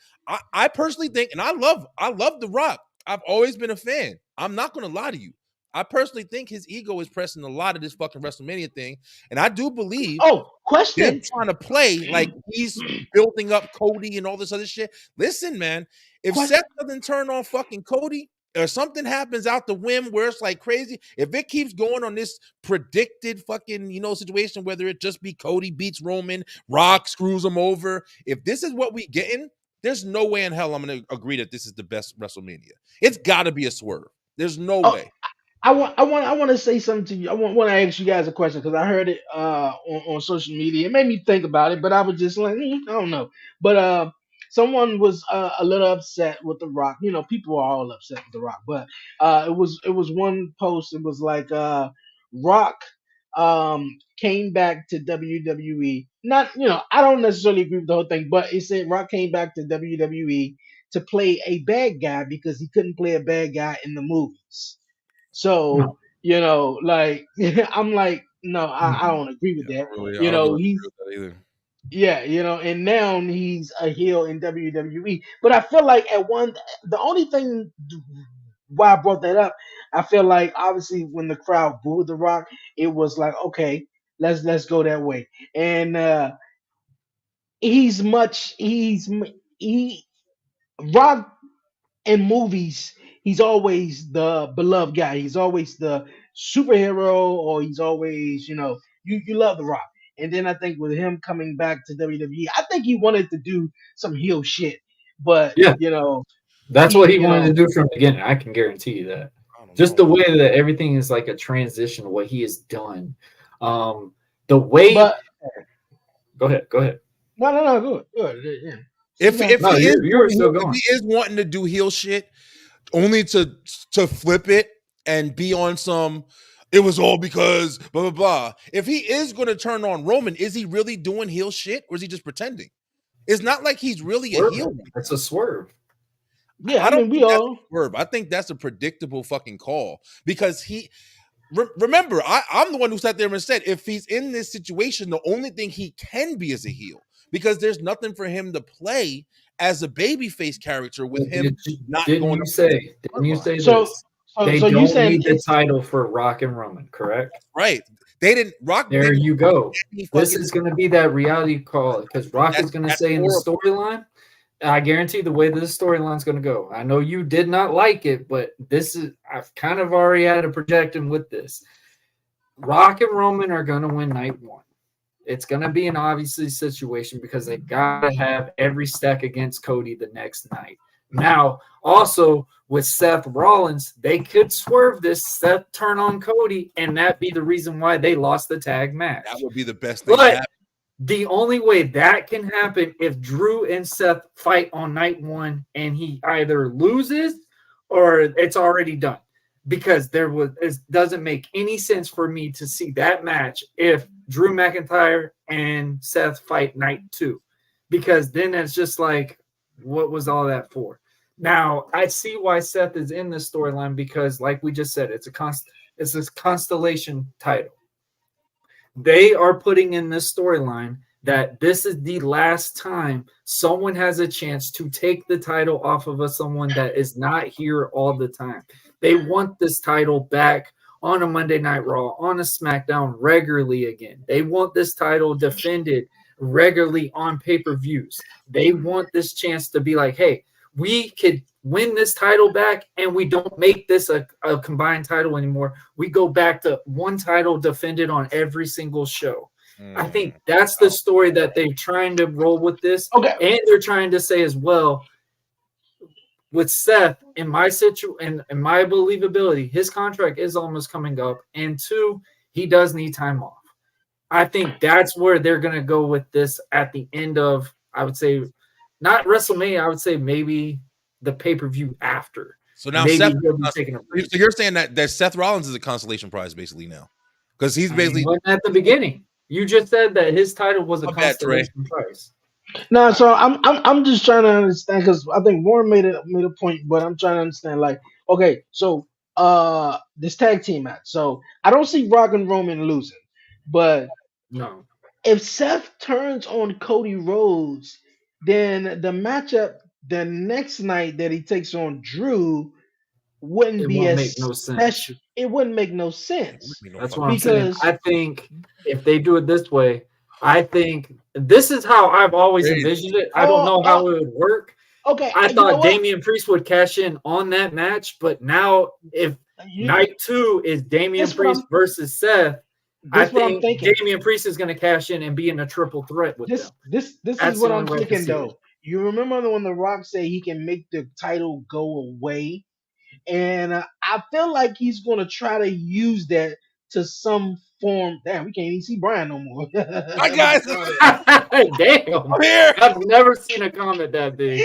I personally think, and I love The Rock. I've always been a fan. I'm not gonna lie to you. I personally think his ego is pressing a lot of this fucking WrestleMania thing, and I do believe question them trying to play like he's building up Cody and all this other shit. Listen, man, if Seth doesn't turn on fucking Cody, or something happens out the whim where it's like crazy, if it keeps going on this predicted fucking, situation, whether it just be Cody beats Roman, Rock screws him over, if this is what we getting, there's no way in hell I'm going to agree that this is the best WrestleMania. It's got to be a swerve. There's no way. I want to say something to you. I want to ask you guys a question because I heard it on social media. It made me think about it, but I was just like, I don't know. But someone was a little upset with The Rock. People are all upset with The Rock, but it was one post. It was like Rock came back to WWE. Not I don't necessarily agree with the whole thing, but it said Rock came back to WWE to play a bad guy because he couldn't play a bad guy in the movies. So, like I'm like, no, I don't agree with that. I don't really agree with that either. Yeah, and now he's a heel in WWE. But I feel like the only thing why I brought that up, I feel like obviously when the crowd booed The Rock, it was like, okay, let's go that way. And Rock in movies, he's always the beloved guy. He's always the superhero, or he's always, you love The Rock. And then I think with him coming back to WWE, I think he wanted to do some heel shit. But Yeah. That's what he wanted to do from the beginning. I can guarantee you that. Just the way that everything is like a transition to what he has done. The way. Go ahead. No, good. Yeah. If he is wanting to do heel shit, only to flip it and be on some, it was all because blah blah blah. If he is going to turn on Roman, is he really doing heel shit, or is he just pretending? It's not like he's really a heel. It's a swerve. Yeah, I don't think that's a swerve. I think that's a predictable fucking call because he. Remember, I'm the one who sat there and said, if he's in this situation, the only thing he can be is a heel because there's nothing for him to play as a babyface character with him not didn't going. Didn't you say so, this? They don't need the title for Rock and Roman, correct? Right. They didn't. Rock. There you go. This is going to be that reality call because Rock is going to say in the storyline. I guarantee the way this storyline is going to go. I know you did not like it, but I've kind of already had a projection with this. Rock and Roman are going to win night one. It's going to be an obviously situation because they got to have every stack against Cody the next night. Now, also with Seth Rollins, they could swerve this, Seth turn on Cody, and that be the reason why they lost the tag match. That would be the best thing. But the only way that can happen if Drew and Seth fight on night one and he either loses or it's already done. Because it doesn't make any sense for me to see that match if Drew McIntyre and Seth fight night two. Because then it's just like, what was all that for? Now, I see why Seth is in this storyline because, like we just said, it's a constellation title. They are putting in this storyline that this is the last time someone has a chance to take the title off of someone that is not here all the time. They want this title back on a Monday Night Raw, on a SmackDown regularly again. They want this title defended regularly on pay-per-views. They want this chance to be like, hey, we could win this title back and we don't make this a combined title anymore. We go back to one title defended on every single show. I think that's the story that they're trying to roll with this. Okay. And they're trying to say as well, with Seth, in my believability, his contract is almost coming up. And two, he does need time off. I think that's where they're going to go with this at the end of, I would say, not WrestleMania. I would say maybe the pay-per-view after. So now maybe Seth, so you're saying that Seth Rollins is a consolation prize basically now because he's basically at the beginning. You just said that his title was a consolation prize. No, so I'm just trying to understand because I think Warren made a point, but I'm trying to understand. Like, okay, so this tag team match. So I don't see Rock and Roman losing, but no, if Seth turns on Cody Rhodes, then the matchup the next night that he takes on Drew wouldn't be as special. It wouldn't make no sense. That's what I'm saying. I think if they do it this way, I think this is how I've always envisioned it. I don't know how it would work. Okay, I you know thought what? Damian Priest would cash in on that match, but now if night 2 is Damian This what Priest I'm. versus Seth, I This what I'm think thinking. Damian Priest is going to cash in and be in a triple threat with them. This is That's what the I'm only way I can thinking see it. though. You remember when The Rock said he can make the title go away, and I feel like he's gonna try to use that to some form. Damn, we can't even see Brian no more. Hi guys, Damn. I'm here. I've never seen a comment that big.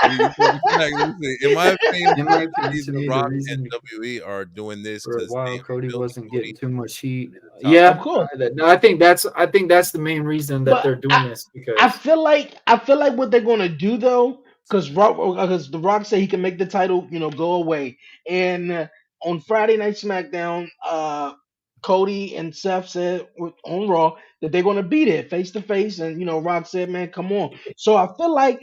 Listen, in my opinion, In my I opinion, believe to The me, the Rock reason and WWE are doing this for a because they while are Cody building wasn't Cody getting too much heat. to the top. Yeah, Of course. I think that's the main reason that But they're doing this I because feel like what they're gonna do though, because The Rock said he can make the title, go away. And on Friday Night SmackDown, Cody and Seth said on Raw that they're gonna be there face to face, and Rock said, "Man, come on." So I feel like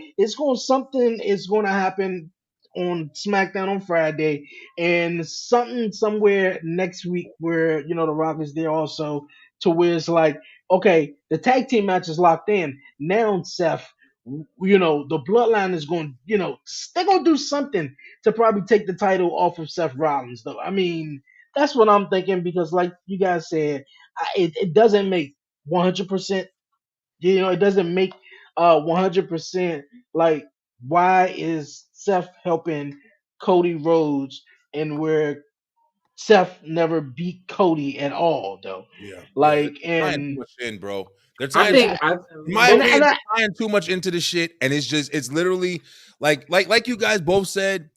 something is gonna happen on SmackDown on Friday, and something somewhere next week where The Rock is there also, to where it's like, okay, the tag team match is locked in. Now, Seth, the bloodline is going, they're going to do something to probably take the title off of Seth Rollins, though. I mean, that's what I'm thinking because, like you guys said, it doesn't make 100%, it doesn't make 100% like, why is Seth helping Cody Rhodes and where Seth never beat Cody at all, though. Yeah, Like, they're tying too and much in, bro. They're I tying think in my and, opinion, and I, they're tying too much into the shit, and it's literally like you guys both said.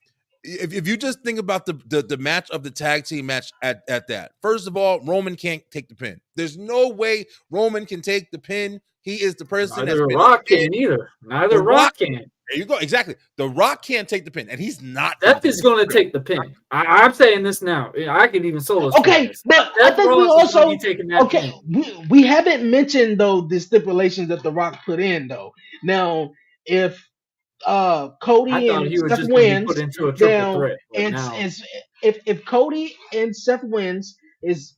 If you just think about the match of the tag team match at that, first of all, Roman can't take the pin. There's no way Roman can take the pin. He is the person that's neither been Rock a pin. can either. Neither The Rock can. There you go. Exactly. The Rock can't take the pin, and he's not. Seth is going to take the pin. I'm saying this now. I can even solo stream okay, this. but I Seth think we Rollins is going also to be taking that okay. pin. We haven't mentioned though the stipulations that The Rock put in though. Now, if I Cody thought and he was Seth just going to be wins, put into a triple now threat. But it's, now, it's if Cody and Seth wins, is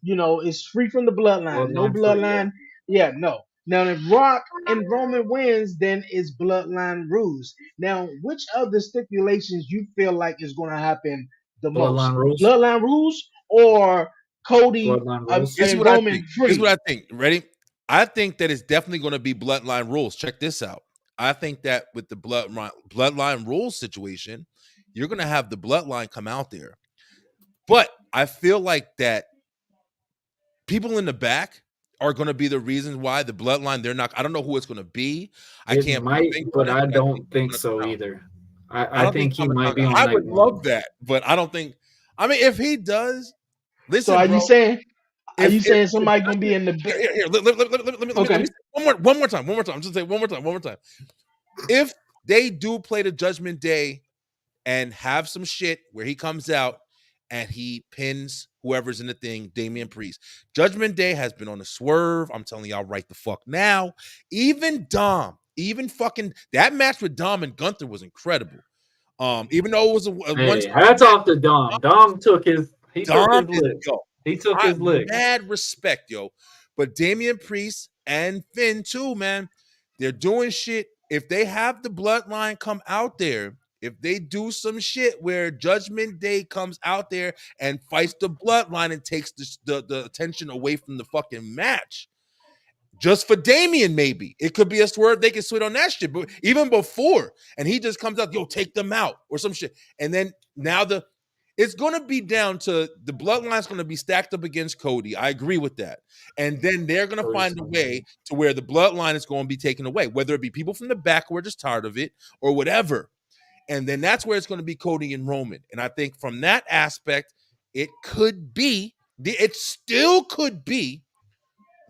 free from the bloodline, no bloodline free, bloodline. Yeah, no. Now, if Rock and Roman wins, then it's bloodline rules. Now, which of the stipulations you feel like is going to happen the most? bloodline rules. Bloodline rules or Cody Bloodline rules. This is and what I Roman think. free? This is what I think. Ready? I think that it's definitely going to be bloodline rules. Check this out. I think that with the bloodline rules situation, you're going to have the bloodline come out there. But I feel like that people in the back are going to be the reasons why the bloodline, they're not. I don't know who it's going to be. I It can't put might, a finger but on it, I but don't think it's so gonna come out. either. I I don't think he Tom might be on I night would one. love that, but I don't think. I mean, if he does, listen, So are bro. you saying? Are you If saying somebody gonna be in the? here, let me Okay. say one more time. I'm just saying one more time. If they do play the Judgment Day and have some shit where he comes out and he pins whoever's in the thing, Damian Priest. Judgment Day has been on a swerve. I'm telling y'all right the fuck now. Even Dom, even fucking that match with Dom and Gunther was incredible. Even though it was a one. Hey, hats off to Dom. Dom took his Dom is lick. yo. He took his lick. Mad respect, yo. But Damian Priest and Finn too, man. They're doing shit. If they have the bloodline come out there, if they do some shit where Judgment Day comes out there and fights the bloodline and takes the attention away from the fucking match, just for Damian, maybe it could be a swerve. They can switch on that shit, but even before, and he just comes out, yo, take them out or some shit, and then now it's going to be down to the bloodline's going to be stacked up against Cody. I agree with that. And then they're going to find a way to where the bloodline is going to be taken away, whether it be people from the back who are just tired of it or whatever. And then that's where it's going to be Cody and Roman. And I think from that aspect, it still could be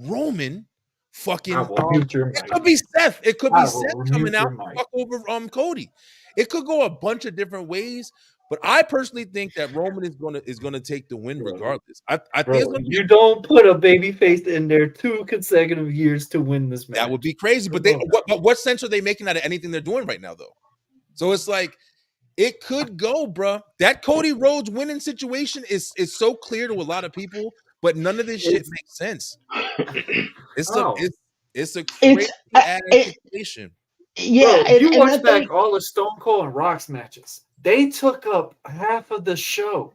Roman fucking. It could be Seth. It could be Seth coming out to fuck over Cody. It could go a bunch of different ways. But I personally think that Roman is gonna take the win regardless. I think you don't put a baby face in there 2 consecutive years to win this match. That would be crazy. But what sense are they making out of anything they're doing right now, though? So it's like it could go, bro. That Cody Rhodes winning situation is so clear to a lot of people, but none of this shit makes sense. It's a crazy ass situation. Yeah, Bro, you and I watch back think all the Stone Cold and Rock's matches. They took up half of the show.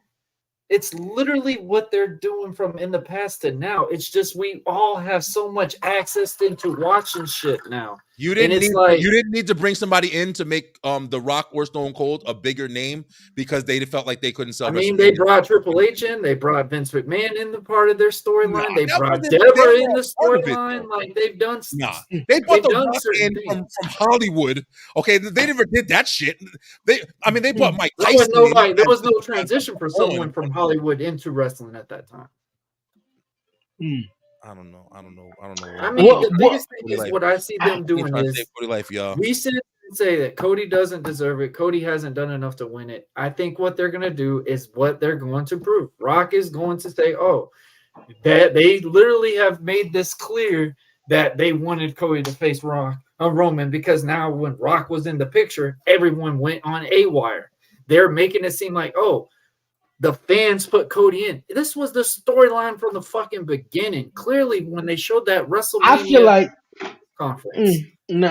It's literally what they're doing from in the past to now. It's just we all have so much access into watching shit now. You And it's like, you didn't need to bring somebody in to make The Rock or Stone Cold a bigger name because they felt like they couldn't sell. I mean, they WrestleMania. brought Triple H in, they brought Vince McMahon in the part of their storyline, Nah, they that brought wasn't- Deborah they in were the part of it, storyline. though. Like they've done, Nah, they brought they've The done Rock certain in things. from Hollywood. Okay, they never did that shit. They brought Mike There was Tyson. in there was as- no as transition for on. someone from Hollywood into wrestling at that time. I don't know. I what- mean, What- the biggest thing Cody is Life. what I see them Ain't doing trying to is save Cody Life, y'all. we sit and say that Cody doesn't deserve it. Cody hasn't done enough to win it. I think what they're going to do is what they're going to prove. Rock is going to say, oh, that they literally have made this clear that they wanted Cody to face Roman because now when Rock was in the picture, everyone went on a wire. They're making it seem like, oh, the fans put Cody in. This was the storyline from the fucking beginning. Clearly, when they showed that WrestleMania I feel like conference. no.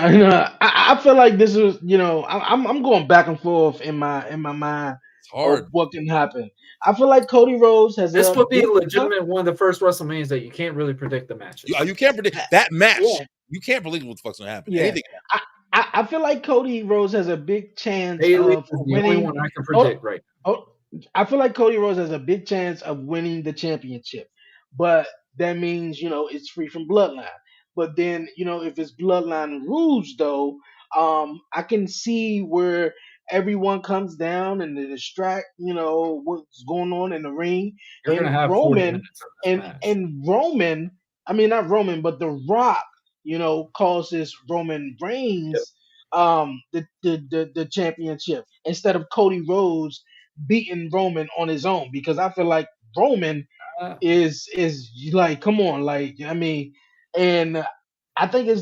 I feel like this is, I'm going back and forth in my mind It's hard. of what can happen. I feel like Cody Rhodes has This a would be big- legitimate one of the first WrestleManias that you can't really predict the matches. You can't predict that match. Yeah. You can't predict what the fuck's gonna happen. Yeah. Anything. I feel like Cody Rhodes has a big chance Bailey of is the only winning. one I can predict right Oh, I feel like Cody Rhodes has a big chance of winning the championship, but that means it's free from bloodline. But then if it's bloodline rules, though, I can see where everyone comes down and they distract what's going on in the ring. You're gonna And have 40 Roman minutes of this match. and Roman, I mean not Roman, but The Rock, causes Roman Reigns the championship instead of Cody Rhodes beating Roman on his own, because I feel like Roman Uh, is like, come on, like, I mean, and I think it's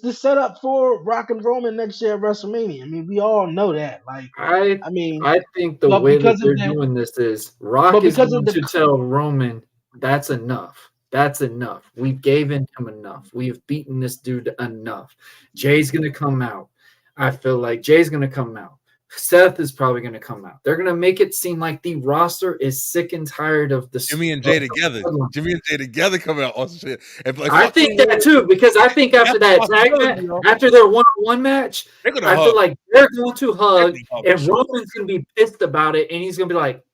the setup for Rock and Roman next year at WrestleMania. I mean, we all know that. Like, I I mean, I think the but way that because of they're the doing this is Rock but is because going of the to tell Roman that's enough. That's enough. We've given him enough. We have beaten this dude enough. Jay's going to come out. I feel like Jay's going to come out. Seth is probably going to come out. They're going to make it seem like the roster is sick and tired of the Jimmy and Jay together. Jimmy and Jay together coming out on shit. And like, I think that too, because I think after that tag match, after their one-on-one match, they're gonna I hug. feel like they're going to hug, They're gonna hug and for sure. Roman's going to be pissed about it, and he's going to be like,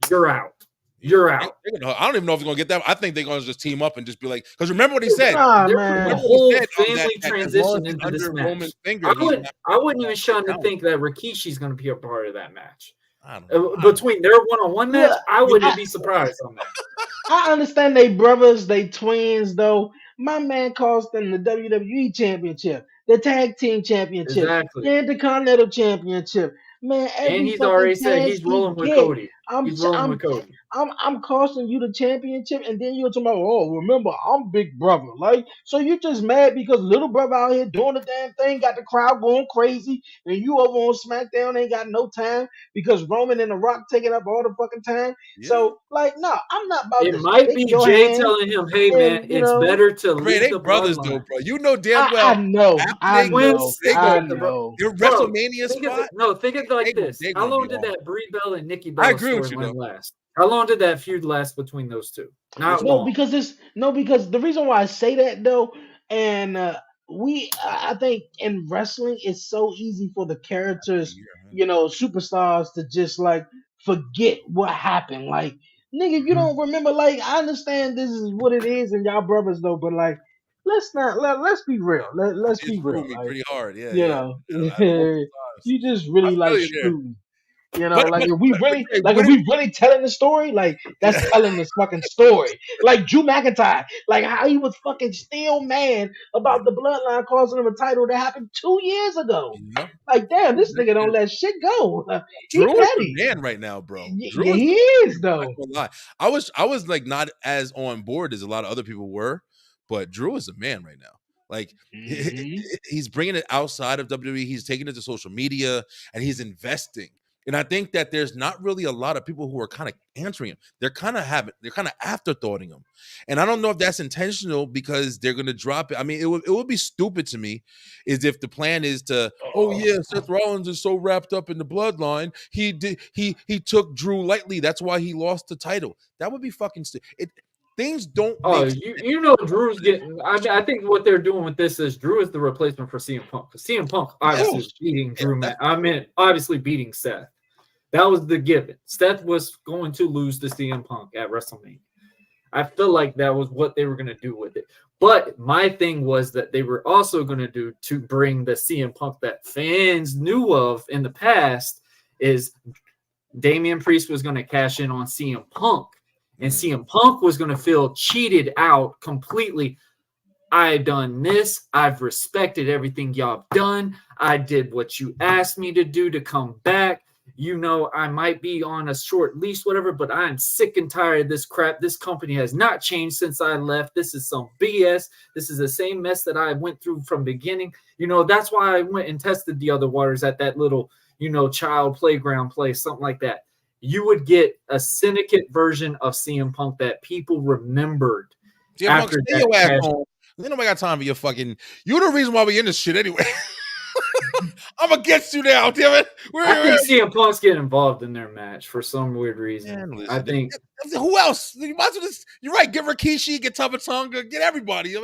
"You're out. You're out." They're gonna hug. I don't even know if he's gonna get that. I think they're gonna just team up and just be like, because remember what he said. Nah, They're man. the Remember what whole he said, family that as long transition as into he's this under match. Roman's finger, I he's wouldn't. not- I wouldn't even shun to down. think that Rikishi's going to be a part of that match. I don't know. Between their one-on-one match, Look, I wouldn't be surprised on that. I understand they brothers, they twins, though. My man cost them the WWE Championship, the Tag Team Championship, Exactly. the Intercontinental Championship. Man, every And he's fucking already said chance he's rolling he with get, Cody. I'm He's rolling I'm with Cody. I'm costing you the championship, and then you're talking about, oh, remember, I'm big brother. Like, so you just mad because little brother out here doing the damn thing, got the crowd going crazy, and you over on SmackDown ain't got no time because Roman and The Rock taking up all the fucking time. Yeah. So, like, no, I'm not about It to might shake be your Jay hand. telling him, "Hey and, man, you it's know, better to Man, leave they the brothers bloodline." though, bro. You know damn well. I know, after I they know, they go- I the know. Their Bro, WrestleMania Think of spot. it, think of it like They gon- this. they How gonna long be did on. that Brie Bella and Nikki Bella agree with you, storyline though. last? How long did that feud last between those two? Not No, long. because the reason why I say that though, and I think in wrestling it's so easy for the characters, superstars to just like forget what happened. Like, nigga, you don't remember. Like, I understand this is what it is, and y'all brothers though, but like, let's be real. Let's It be real. screwed me Like, pretty hard. Yeah, you yeah. know, Multiple times. you just I really feel like you there. screwed me. You know, But- like but- if we but- really, hey, like what if we really telling the story, like that's telling this fucking story. Like Drew McIntyre, like how he was fucking still mad about the bloodline costing him a title that happened 2 years ago. Yeah. Like, damn, this nigga don't let shit go. He Drew is petty. the man right now, bro. Drew Yeah, is he the is I'm though. not gonna lie. I was like not as on board as a lot of other people were, but Drew is a man right now. Like Mhm. he's bringing it outside of WWE. He's taking it to social media and he's investing. And I think that there's not really a lot of people who are kind of answering him. They're kind of afterthoughting him. And I don't know if that's intentional because they're going to drop it. I mean, it would be stupid to me is if the plan is to, oh yeah, Seth Rollins is so wrapped up in the bloodline. He took Drew lightly. That's why he lost the title. That would be fucking stupid. Things don't Oh, make you know Drew's getting. I mean, I think what they're doing with this is Drew is the replacement for CM Punk. Because CM Punk obviously is beating Drew. I mean, obviously beating Seth. That was the given. Seth was going to lose to CM Punk at WrestleMania. I feel like that was what they were going to do with it. But my thing was that they were also going to do to bring the CM Punk that fans knew of in the past is Damian Priest was going to cash in on CM Punk. And CM Punk was going to feel cheated out completely. I've done this. I've respected everything y'all have done. I did what you asked me to do to come back. You know, I might be on a short leash, whatever, but I'm sick and tired of this crap. This company has not changed since I left. This is some BS. This is the same mess that I went through from beginning. You know, that's why I went and tested the other waters at that little, you know, child playground place, something like that. You would get a syndicate version of CM Punk that people remembered. CM Punk, stay your ass home. Ain't nobody got time for your fucking. You're the reason why we in this shit anyway. I'm against you now, damn it. I think CM Punk's getting involved in their match for some weird reason. Man, listen, I think. Who else? You might as well just, you're right. Get Rikishi, get Tabatonga, get everybody.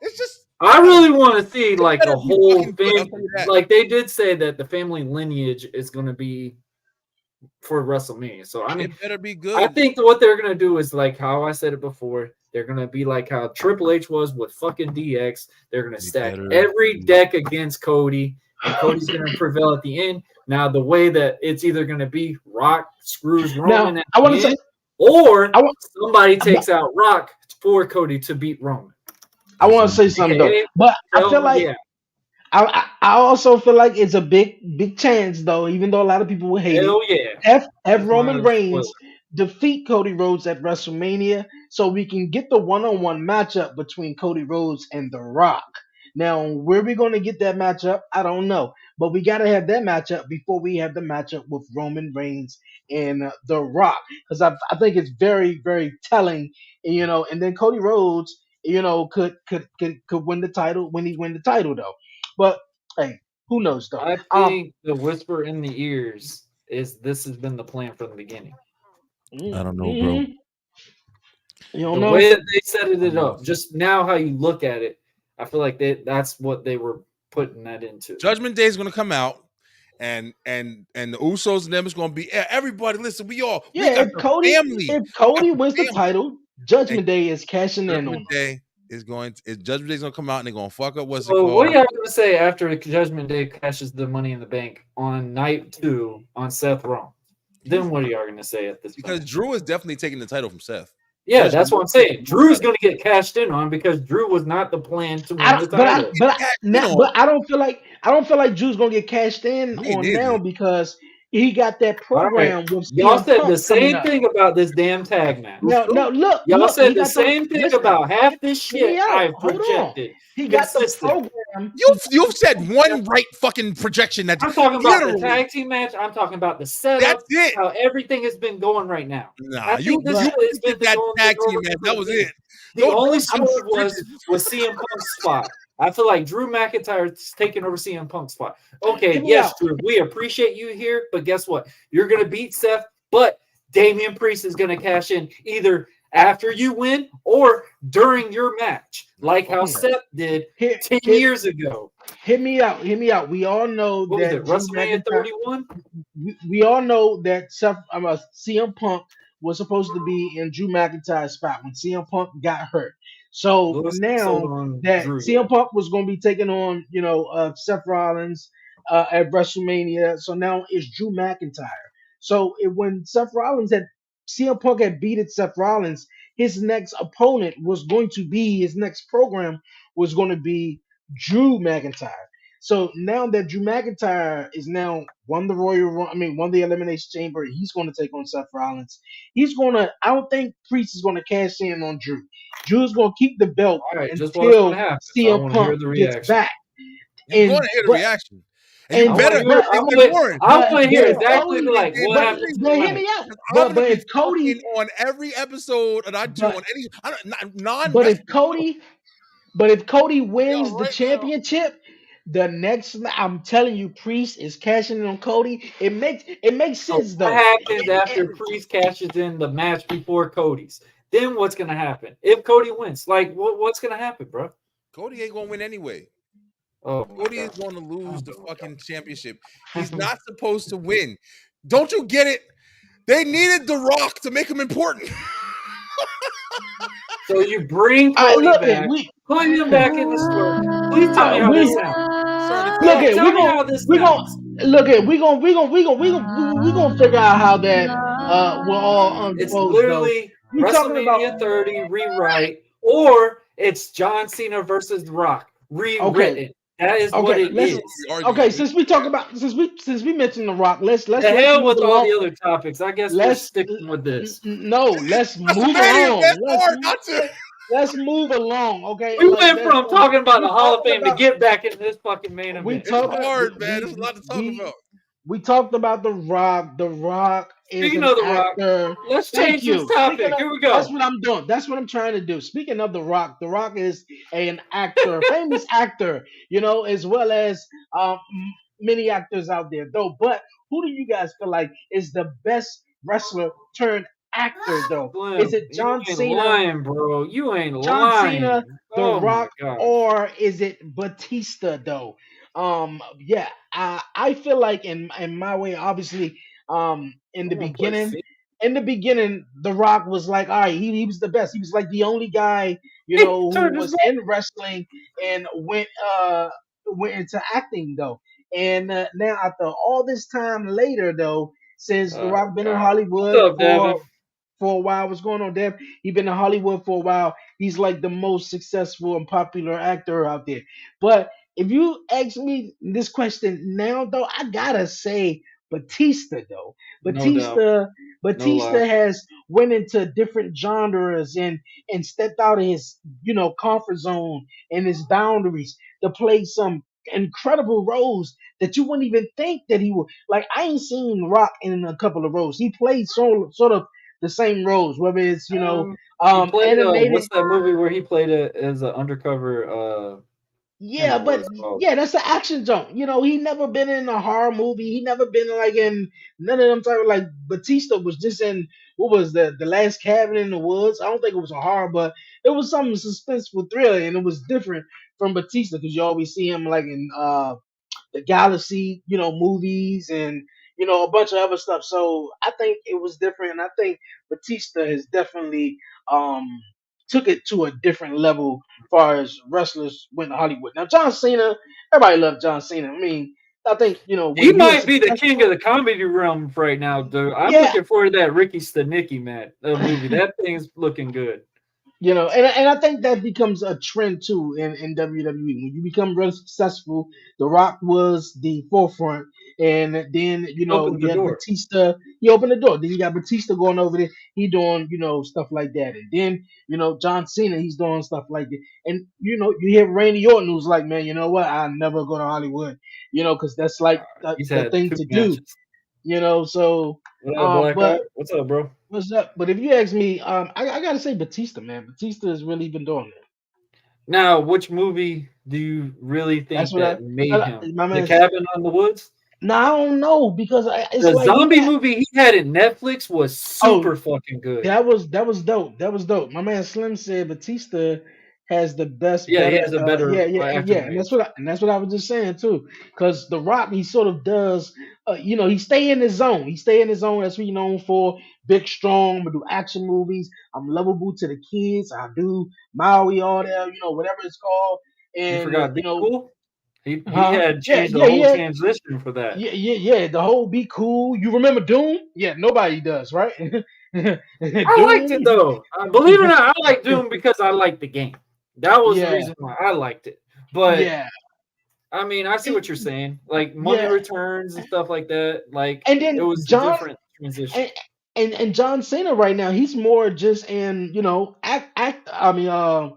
It's just. I really want to see like the whole thing. Like they did say that the family lineage is going to be for WrestleMania. So I mean, it better be good. I think what they're gonna do is like how I said it before. They're gonna be like how Triple H was with fucking DX. They're gonna stack every deck against Cody, and Cody's gonna prevail at the end. Now the way that it's either gonna be Rock screws Roman Now, at I want the to end, say, or somebody takes out Rock for Cody to beat Roman. I want to say something though, but I feel like. Yeah. I also feel like it's a big chance though, even though a lot of people will hate Hell it. yeah. Have Roman Reigns defeat Cody Rhodes at WrestleMania so we can get the one-on-one matchup between Cody Rhodes and The Rock. Now, where we going to get that matchup, I don't know. But we got to have that matchup before we have the matchup with Roman Reigns and The Rock. Because I think it's very, very telling, you know. And then Cody Rhodes, you know, could win the title when he win the title, though. But, hey, who knows, though? I think the whisper in the ears is this has been the plan from the beginning. I don't know, bro. You don't the know? way that they set it up, just now how you look at it, I feel like that's what they were putting that into. Judgment Day is going to come out, and the Usos and them is going to be everybody. Listen, we got if Cody wins the title, Judgment Day is cashing in on Judgment Day. Judgment Day is gonna come out and they're gonna fuck up what's it So called. what are y'all gonna say after Judgment Day cashes the Money in the Bank on night 2 on Seth Rollins? Then what are y'all gonna say at this point? Because Drew is definitely taking the title from Seth. Yeah, that's what I'm saying. Drew's gonna get cashed in on because Drew was not the plan to win the title. But I don't feel like Drew's gonna get cashed in on now because he got that program with y'all said Punk the same thing about this damn tag match. No, look. Y'all look, said the same thing about half this shit I projected. He got the program. You've said one right fucking projection. That's I'm talking about the tag team match. I'm talking about the setup. That's it. How everything has been going right now. Nah, you did that tag team match. That was it. The only swerve was CM Punk's spot. I feel like Drew McIntyre is taking over CM Punk's spot. Okay, yes, Drew, we appreciate you here, but guess what? You're going to beat Seth, but Damian Priest is going to cash in either after you win or during your match, like how Seth did 10 years ago. Hear me out. We all know that WrestleMania 31. We all know that CM Punk was supposed to be in Drew McIntyre's spot when CM Punk got hurt. So now that CM Punk was going to be taking on, Seth Rollins at WrestleMania, so now it's Drew McIntyre. So when CM Punk had beaten Seth Rollins, his next opponent was going to be, his next program was going to be Drew McIntyre. So now that Drew McIntyre is now won the Elimination Chamber, he's going to take on Seth Rollins. I don't think Priest is going to cash in on Drew. Drew's going to keep the belt until CM Punk gets back. You're going to hear the reaction. And you And better but think like Warren. I but want to but hear if exactly Cody, like what But happened to but the hear match. me out. I'm But gonna but be if Cody, talking on every episode that I do but on any non but if wrestling show. Cody, but if Cody Yo, wins the right now. championship, I'm telling you, Priest is cashing in on Cody. It makes So sense what though. happens after Priest cashes in the match before Cody's? Then what's gonna happen if Cody wins? Like what's gonna happen, bro? Cody ain't gonna win anyway. Oh my Cody is God. going to lose the fucking championship. He's not supposed to win. Don't you get it? They needed The Rock to him important. So you bring Cody Look back, at we put him back in the story. Please tell me how we this sounds. Starting to look talk. at Tell me how this we gonna sounds. look at we gonna figure out how that will all It's unfold though. literally You talking about WrestleMania 30 rewrite, or it's John Cena versus The Rock okay. rewritten. That is what Okay, it let's. is. Okay, since we talk about since we mentioned The Rock, let's The let's hell move with all along. the other topics. I guess we're Let's sticking with this. no, let's move WrestleMania, along. man, it's hard not to. Let's move along. Okay, We like went that. from talking about we the Hall of talking Fame to about get back in this fucking main we event. It's talked hard, man. There's a lot to talk we, about. we talked about The Rock. The Rock is Speaking an of The Rock, actor. let's Thank change this you. topic. Here we That's go. what I'm doing. That's what I'm trying to do. Speaking of The Rock is an actor, famous actor, as well as many actors out there, though. But who do you guys feel like is the best wrestler turned actor, though? Is Slim, it you John ain't Cena, lying, bro. You ain't John Cena, lying. The Oh my Rock, gosh. or is it Batista, though? Yeah, I feel like in my way, obviously, in the I'm gonna put beginning, C. The Rock was like, all right, he was the best. He was like the only guy, who Turn this was back. in wrestling and went into acting though. And now after all this time later though, since The Oh Rock been in God. What's Hollywood up, Devin? for a while, what's going on, Dev? He been in Hollywood for a while. He's like the most successful and popular actor out there. But if you ask me this question now, though, I gotta say Batista, though. No doubt. Batista, No Batista lie. has went into different genres and stepped out of his, comfort zone and his boundaries to play some incredible roles that you wouldn't even think that he would. Like I ain't seen Rock in a couple of roles. He played sort of the same roles, whether it's He played animated. what's that movie where he played as an undercover can't Yeah, remember what but it's called. yeah, that's an action jump. He never been in a horror movie. He never been like in none of them type of like Batista was just in what was the last cabin in the woods. I don't think it was a horror, but it was something suspenseful thriller, and it was different from Batista because you always see him like in the Galaxy, movies and a bunch of other stuff. So I think it was different, and I think Batista has definitely um took it to a different level as far as wrestlers went to Hollywood. Now John Cena, everybody loved John Cena. I mean, I think He when you're might be the king of successful, the comedy realm right now, dude. I'm yeah, looking forward to that Ricky Stenicki movie. That thing's looking good. and I think that becomes a trend too in WWE. When you become real successful, The Rock was the forefront, and then Opens the you had door. Batista. He opened the door. Then you got Batista going over there. He doing stuff like that, and then John Cena. He's doing stuff like that, and you hear Randy Orton who's like, man, you know what? I never go to Hollywood, because that's like He's the had thing 2 to do, matches. So What up, Black but Eye? What's up, bro? what's up? But if you ask me, I gotta say Batista, man. Batista has really been doing it. Now, which movie do you really That's think what that made him? my The man. Cabin on the Woods? No, I don't know because it's The like he zombie got. movie he had in Netflix was super fucking good. That was dope. That was dope. My man Slim said Batista has the best, Yeah, he better. has a better Yeah, acting and range. that's what I was just saying too. Because The Rock, he sort of does. He stay in his zone. He stay in his zone. That's what he's known for. Big, strong. I do action movies. I'm lovable to the kids. I do Maui, all that. Whatever it's called. You And forgot Be Cool? He huh? had Yeah, changed the yeah, whole yeah. transition for that. Yeah. The whole Be Cool. You remember Doom? Yeah, nobody does, right? I liked it Doom. though. Believe it or not, I like Doom because I liked the game. That was the Yeah, reason why I liked it. But yeah, I mean, I see what you're saying. Like Mummy yeah. Returns and stuff like that. Like And it then was a John different transition. and John Cena right now, he's more just in, act. I mean,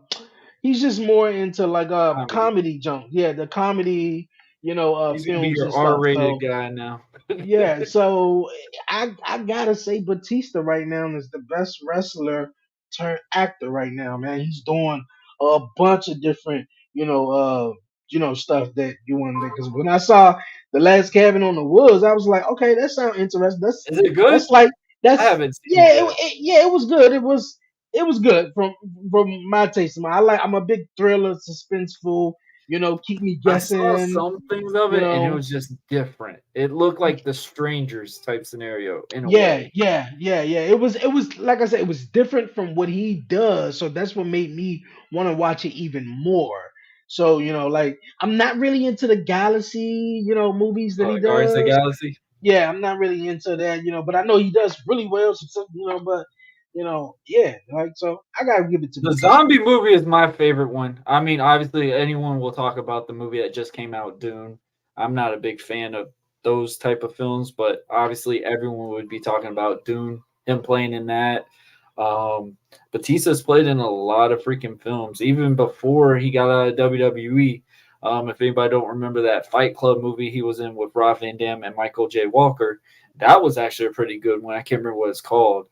he's just more into like a Comedy. comedy junk. Yeah, the comedy. He's gonna be films your and stuff. R-rated So guy now. yeah, so I gotta say Batista right now is the best wrestler turned actor right now, man. He's doing a bunch of different, stuff that you want to. Because when I saw the last Cabin on the Woods, I was like, okay, that sounds interesting. Is it good? That's like I that's haven't seen yeah, it yet. yeah, it was good. It was good from my taste. I'm a big thriller, suspenseful. Keep me I saw guessing. some things of You it, and it know, was just different. It looked like the Strangers type scenario in a Yeah, way. yeah. It was like I said, it was different from what he does, so that's what made me want to watch it even more. So, like I'm not really into the galaxy, movies that he Guardians of the does. Galaxy. Yeah, I'm not really into that, but I know he does really well, but yeah, like so I gotta give it to The Batista. zombie movie is my favorite one. I mean, obviously, anyone will talk about the movie that just came out, Dune. I'm not a big fan of those type of films, but obviously, everyone would be talking about Dune. Him playing in that. Batista's played in a lot of freaking films, even before he got out of WWE. If anybody don't remember that Fight Club movie he was in with Rob Van Dam and Michael J. Walker, that was actually a pretty good one. I can't remember what it's called.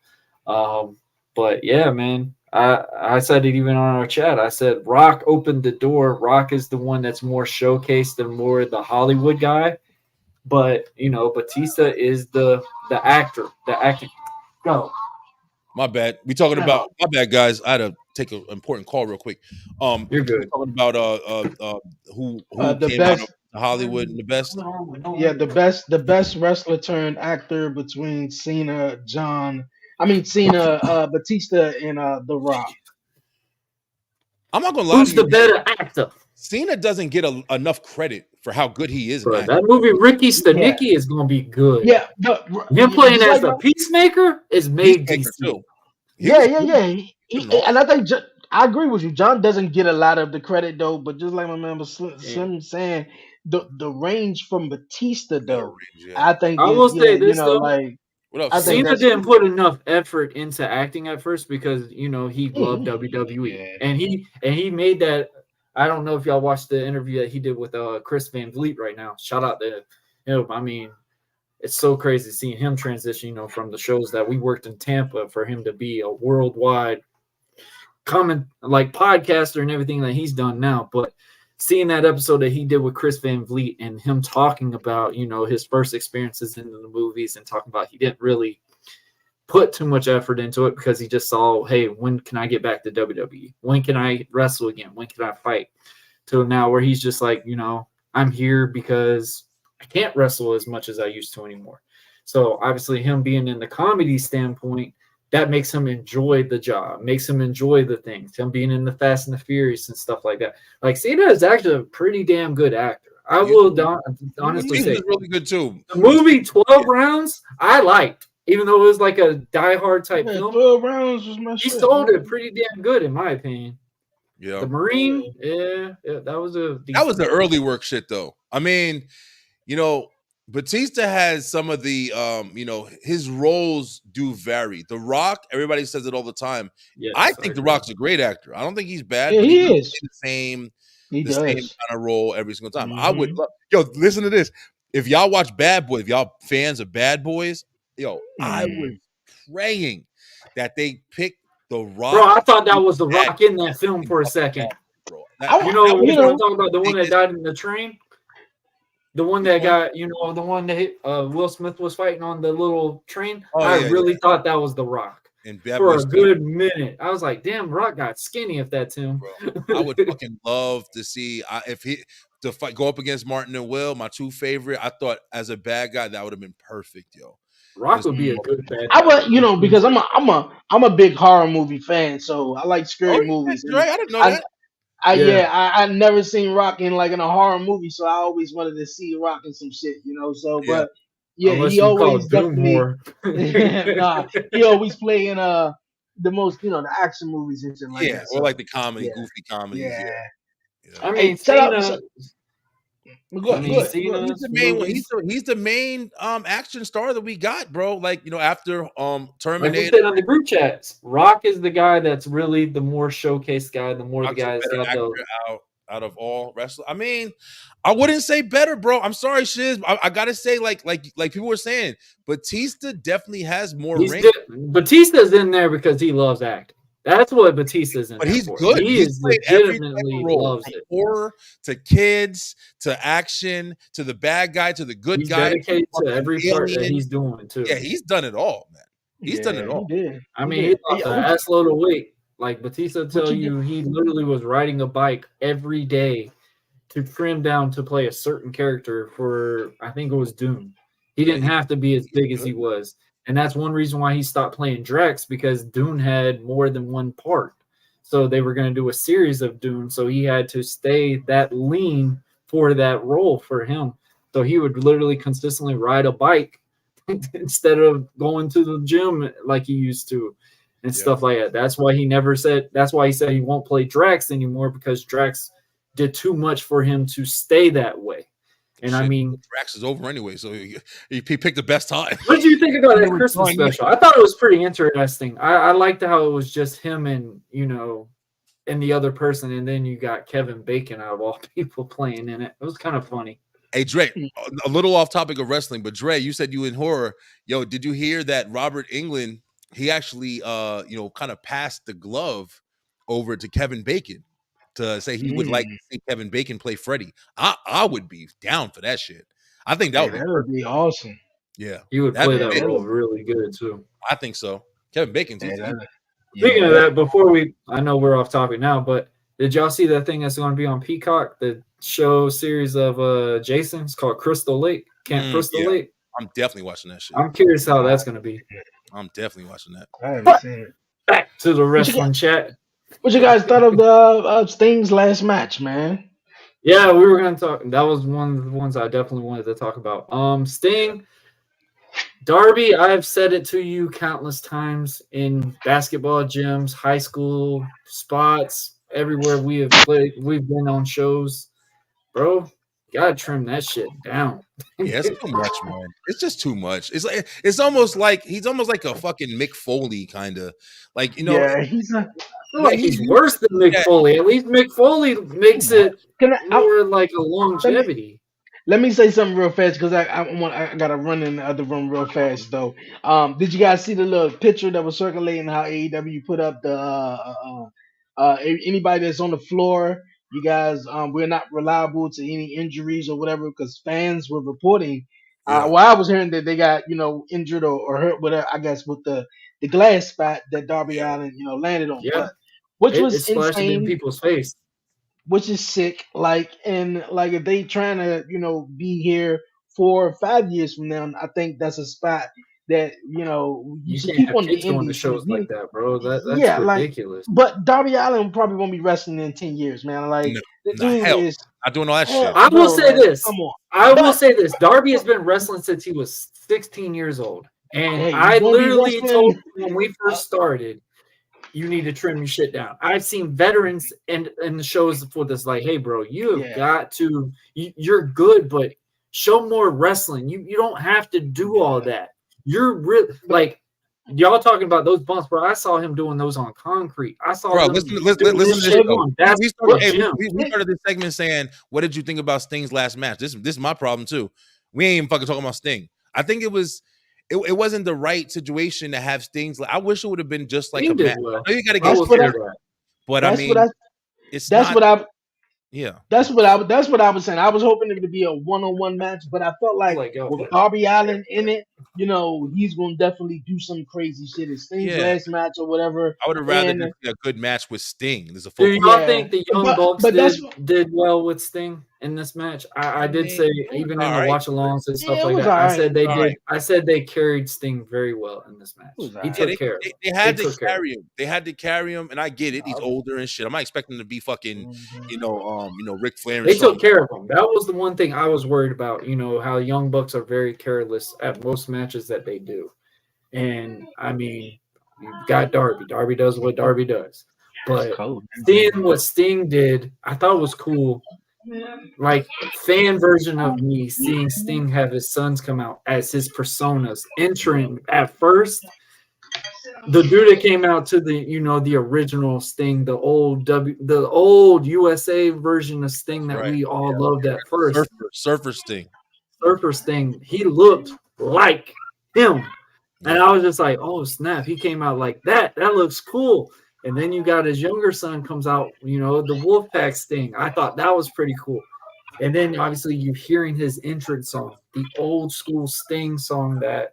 But yeah, man, I said it even on our chat. I said Rock opened the door. Rock is the one that's more showcased and more the Hollywood guy. But Batista is the actor. The acting. Go. My bad. We talking about my bad, guys. I had to take an important call real quick. You're good. We're talking about who The came out of best, Hollywood and the best. yeah, the best wrestler turned actor between Batista and The Rock. I'm not gonna lie Who's to you. the better actor? Cena doesn't get enough credit for how good he is. Bro, Man, that movie Ricky Yeah, Stenicki is gonna be good. yeah, but Him playing just as like the Peacemaker is made Peacemaker decent. too. He yeah, was yeah, good. yeah. Good and all. And I think I agree with you. John doesn't get a lot of the credit though, but just like my man was Yeah. Slim saying, the range from Batista Better though, range, yeah. I think I is will say this though. like What up, I think Sid? Cena that's didn't put enough effort into acting at first because he loved Mhm. WWE Yeah. and he made that. I don't know if y'all watched the interview that he did with Chris Van Vliet right now. Shout out to him. I mean, it's so crazy seeing him transition, from the shows that we worked in Tampa for him to be a worldwide podcaster and everything that he's done now. But seeing that episode that he did with Chris Van Vliet and him talking about, his first experiences in the movies and talking about he didn't really put too much effort into it because he just saw, hey, when can I get back to WWE? When can I wrestle again? When can I fight? To now where he's just like, I'm here because I can't wrestle as much as I used to anymore. So obviously him being in the comedy standpoint, that makes him enjoy the job, makes him enjoy the things. Him being in the Fast and the Furious and stuff like that. Like Cena is actually a pretty damn good actor. I will honestly Cena's say really good too. the movie 12 Rounds I liked. Even though it was like a Die Hard type Yeah, film, 12 rounds was my he shit. sold man. it pretty damn good in my opinion. Yeah. The Marine, yeah, that was a That was decent the movie. early work shit though. I mean, Batista has some of the his roles do vary. The Rock, everybody says it all the time. Yes, I think The agree. Rock's a great actor. I don't think he's bad, Yeah, but he he is. plays He the same does. kind of role every single time. I would Mm-hmm. love, listen to this. If y'all watch Bad Boys, if y'all fans of Bad Boys, I was praying that they pick The Rock. Bro, I thought that was The That Rock in that film for a second. bro. You know that which was one I'm talking about? The one that biggest- died in the train? The one that Which got, the one that hit, Will Smith was fighting on the little train? Oh, I yeah, really thought that was The Rock. and Bad For Boys a 2. good minute. I was like, damn, Rock got skinny if that's him. Bro, I would fucking love to see if he to fight go up against Martin and Will, my two favorite. I thought as a bad guy that would have been perfect, yo. Rock would be a good bad I guy. would, because I'm a big horror movie fan, so I like scary movies. Dre, I didn't know I- that. I never seen Rock in a horror movie, so I always wanted to see Rock in some shit, So, Yeah. but yeah, Unless he you call always it Doom definitely Horror. nah, he always play in the most the action movies and shit like Yeah, that. or So, like the comedy, yeah. goofy comedies. yeah. Yeah. I Hey, mean, shout out- Cena. Go I ahead, mean, go ahead, Cena- go ahead. He's the main one. movies. He's the main action star that we got, bro. Like, after Like we Terminator. said on the group chats, Rock is the guy that's really the more showcased guy, the more the Rock's a guy that's better got the actor out. out of all wrestlers. I mean, I wouldn't say better, bro. I'm sorry, Shiz. I gotta say, like people were saying, Batista definitely has more ring. Batista's in there because he loves acting. That's what Batista's in But there he's for. good. He He's is played every legitimately role, loves from it. horror to kids to action to the bad guy to the good He's guy. dedicated to fucking every part that alien. he's doing too. Yeah, he's done it all, man. He's done it all. He did. I mean, he lost an ass load of weight. Like Batista tell you, he literally was riding a bike every day to trim down to play a certain character for, I think it was Dune. He didn't have to be as big as he was. And that's one reason why he stopped playing Drax, because Dune had more than one part. So they were going to do a series of Dune. So he had to stay that lean for that role for him. So he would literally consistently ride a bike instead of going to the gym like he used to and stuff like that. That's why he said he won't play Drax anymore, because Drax did too much for him to stay that way. And I mean, Drax is over anyway, so he picked the best time. what did you think about that Christmas special? I thought it was pretty interesting. I liked how it was just him and, and the other person, and then you got Kevin Bacon out of all people playing in it. It was kind of funny. Hey, Dre, a little off topic of wrestling, but Dre, you said you in horror. Yo, did you hear that Robert Englund, he actually, kind of passed the glove over to Kevin Bacon to say he would like to see Kevin Bacon play Freddy? I would be down for that shit. I think that would be awesome. Yeah. He would play that role really good, too. I think so. Kevin Bacon's Speaking of that, I know we're off topic now, but did y'all see that thing that's going to be on Peacock, the show series of Jason? It's called Crystal Lake, Camp Crystal Lake. I'm definitely watching that shit. I'm curious how that's going to be. I'm definitely watching that. I haven't seen it. Back to the wrestling chat. What you guys thought of the Sting's last match, man? Yeah, we were going to talk. That was one of the ones I definitely wanted to talk about. Sting, Darby, I've said it to you countless times in basketball gyms, high school spots, everywhere we have played. We've been on shows. Bro, you gotta trim that shit down. Yeah, it's too much, man. It's just too much. It's almost like he's almost like a fucking Mick Foley kind of, like, Yeah, he's I feel like he's worse than Mick Foley. At least Mick Foley makes it more like a longevity. Let me say something real fast, because I gotta run in the other room real fast though. Did you guys see the little picture that was circulating how AEW put up the anybody that's on the floor? You guys, we're not reliable to any injuries or whatever, because fans were reporting. Well, I was hearing that they got injured or hurt, whatever. I guess with the glass spot that Darby Allin landed on. Yeah, which was it splashed in people's face. Which is sick. If they trying to be here 4 or 5 years from now, I think that's a spot that you should keep on the kids going to shows like that, bro. That's ridiculous. But Darby Allin probably won't be wrestling in 10 years, man. The dude is not doing all that shit. I will say this. Come on. I will say this. Darby has been wrestling since he was 16 years old, and I literally told him when we first started, you need to trim your shit down. I've seen veterans in the shows for this, like, hey, bro, you have got to. You're good, but show more wrestling. You don't have to do all that. You're real, like, y'all talking about those bumps, bro. I saw him doing those on concrete. I saw him listen to shit on. We started this segment saying, what did you think about Sting's last match? This is my problem too. We ain't even fucking talking about Sting. I think it wasn't the right situation to have Sting's. I wish it would have been just like a match. Well. I know you got to get scared, but I mean, that's what I was saying. I was hoping it would be a one-on-one match, but I felt like with Darby Allin in it, he's going to definitely do some crazy shit. It's Sting's last match or whatever. I would have rather see a good match with Sting. Do y'all think the Young Bucks did well with Sting in this match? I did say, even in the watch-alongs and stuff like that, I said they did. I said they carried Sting very well in this match. He took care of him. They had to carry him. They had to carry him, and I get it. He's older and shit. I'm not expecting him to be fucking, Ric Flair. They took care of him. That was the one thing I was worried about. How Young Bucks are very careless at most matches that they do. And I mean, you've got Darby. Darby does what Darby does. But seeing what Sting did, I thought was cool. Like, fan version of me seeing Sting have his sons come out as his personas, entering at first. the dude that came out to the the original Sting, the old USA version of Sting that Right. we all loved at first. Surfer Sting. Surfer Sting, he looked like him. And I was just like, oh snap, he came out like that. That looks cool. And then you got his younger son comes out, the Wolfpack Sting. I thought that was pretty cool. And then obviously you hearing his entrance song, the old school Sting song that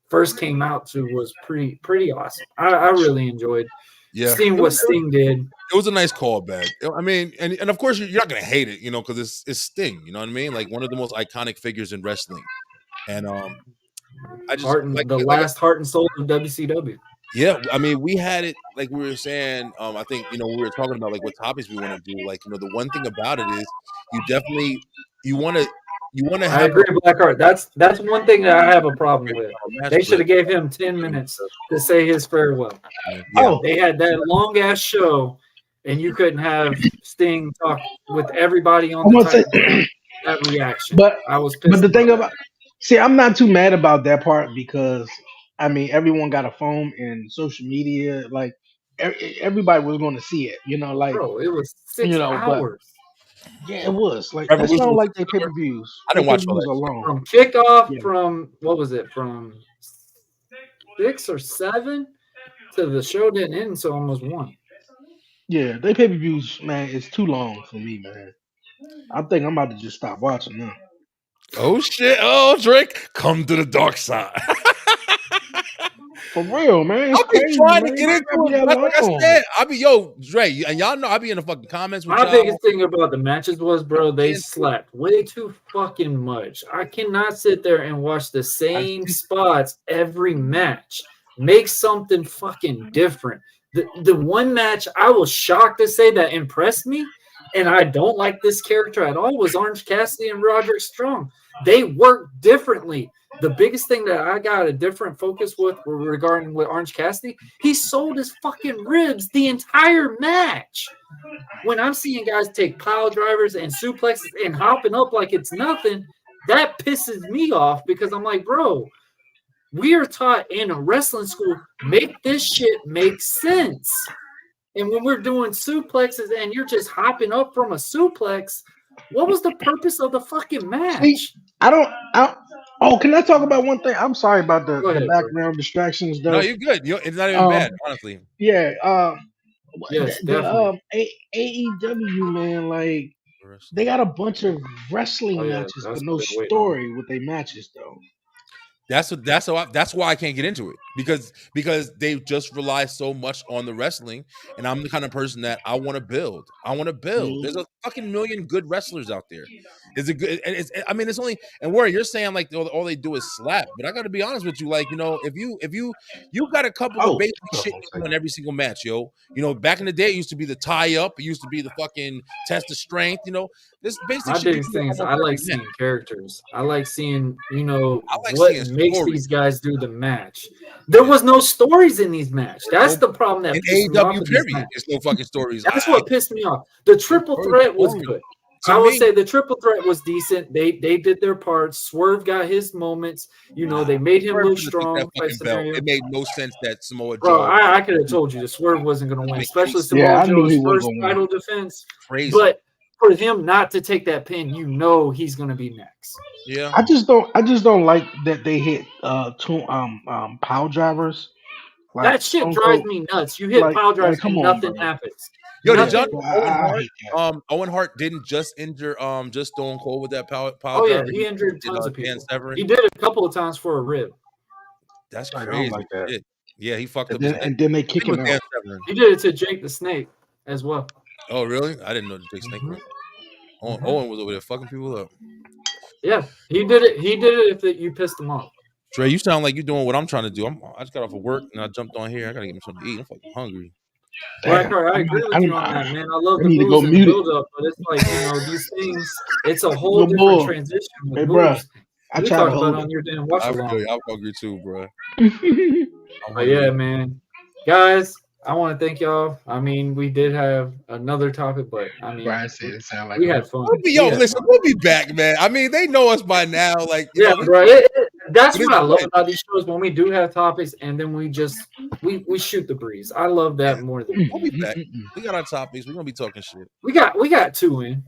first came out to was pretty awesome. I really enjoyed seeing what Sting did. It was a nice callback. I mean, and of course you're not gonna hate it, because it's Sting. You know what I mean? Like one of the most iconic figures in wrestling. And I just last heart and soul of WCW. Yeah, I mean, we had it like we were saying. I think we were talking about like what topics we want to do. Like the one thing about it is you want to have. I agree, Blackheart. That's one thing that I have a problem with. They should have gave him 10 minutes to say his farewell. Oh, They had that long ass show, and you couldn't have Sting talk with everybody on the title. That reaction. But I was pissed. But the thing about, see, I'm not too mad about that part because I mean everyone got a phone and social media. Like everybody was going to see it. Like bro, it was 6 but hours. yeah, it was like that's not like their pay-per-views. I didn't watch all that alone. From kickoff, Yeah. from what was it? From 6 or 7 to the show didn't end until almost 1. Yeah, they pay-per-views, man, it's too long for me, man. I think I'm about to just stop watching now. Oh shit! Oh Drake, come to the dark side. For real, man. It's I'll be crazy, trying to man. get into it. Like I said, I be Dre, and y'all know I be in the fucking comments with My y'all. biggest thing about the matches was, bro, they slapped way too fucking much. I cannot sit there and watch the same spots every match. Make something fucking different. The one match I was shocked to say that impressed me, and I don't like this character at all, was Orange Cassidy and Roderick Strong. They work differently. The biggest thing that I got a different focus with regarding with Orange Cassidy, he sold his fucking ribs the entire match. When I'm seeing guys take pile drivers and suplexes and hopping up like it's nothing, that pisses me off because I'm like, bro, we are taught in a wrestling school, make this shit make sense. And when we're doing suplexes and you're just hopping up from a suplex, what was the purpose of the fucking match? See, oh, can I talk about one thing? I'm sorry about the background distractions, though. No, you're good. It's not even bad, honestly. Yeah. Yes, the AEW, man, like they got a bunch of wrestling matches, but no story with their matches, though. That's why I can't get into it because they just rely so much on the wrestling, and I'm the kind of person that I want to build. Mm-hmm. There's a fucking million good wrestlers out there. Is it good? It's only, and Warren, you're saying like all they do is slap, but I got to be honest with you, like if you got a couple of basic shit on every single match, back in the day it used to be the tie up, it used to be the fucking test of strength, this basic my shit. biggest thing is I like seeing characters. I like seeing what seeing makes stories. these guys do the match. There was no stories in these matches. That's the problem that In pissed me off AEW with these period, matches. there's no fucking stories. That's what pissed me off. The triple threat was good. I would say the triple threat was decent. They did their part. Swerve got his moments. They made him look strong. It made no sense that Samoa Joe. Bro, I could have told you the Swerve wasn't going to win, especially Samoa Joe's first title defense. Crazy. But for him not to take that pin, he's going to be next. Yeah, I just don't like that they hit two pile drivers. Like, that shit drives me nuts. You hit pile drivers and nothing happens. Yo, did Owen Hart didn't just injure just Stone Cold with that pile Oh yeah, driver? he injured tons of people. Dan Severn. He did it a couple of times for a rib. That's I don't crazy. like that. Shit. Yeah, he fucked up. And then they kick him out. He did it to Jake the Snake as well. Oh really? I didn't know Jake Snake. Owen was over there fucking people up. Yeah, he did it. He did it if you pissed him off. Trey, you sound like you're doing what I'm trying to do. I just got off of work and I jumped on here. I gotta get me something to eat. I'm fucking hungry. Blackheart, I agree with you on that, man. I love the moves and the build up, but it's like these things. It's a whole different transition. With hey, bro, I talked about on your damn watch along. I'm hungry too, bro. But yeah, man, guys, I want to thank y'all. I mean, we did have another topic, but I mean, Brian said it sounded like we had fun. We'll be back, man. I mean, they know us by now. Like, bro. That's But what I love it's- about these shows when we do have topics and then we shoot the breeze. I love that more than We'll be back. We got our topics. We're gonna be talking shit. we got two in.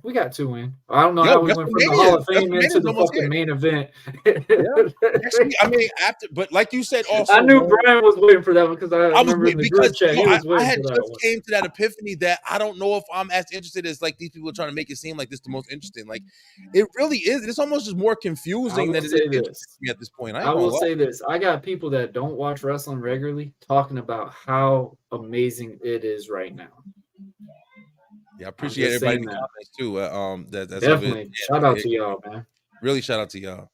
I don't know Yo, how we went from the WrestleMania- Hall of Fame WrestleMania's into the almost fucking here. main event. Actually, I mean, but like you said, also I knew Brian was waiting for that one because I I was remember in the because group chat he no, was I waiting had for that just one. came to that epiphany that I don't know if I'm as interested as like these people are trying to make it seem like this is the most interesting. Like it really is. It's almost just more confusing than it is interesting at this point. I will say this. I got people that don't watch wrestling regularly talking about how amazing it is right now. Yeah, I appreciate just everybody in saying the comments too. That's Definitely. Shout out to y'all, man. Really shout out to y'all.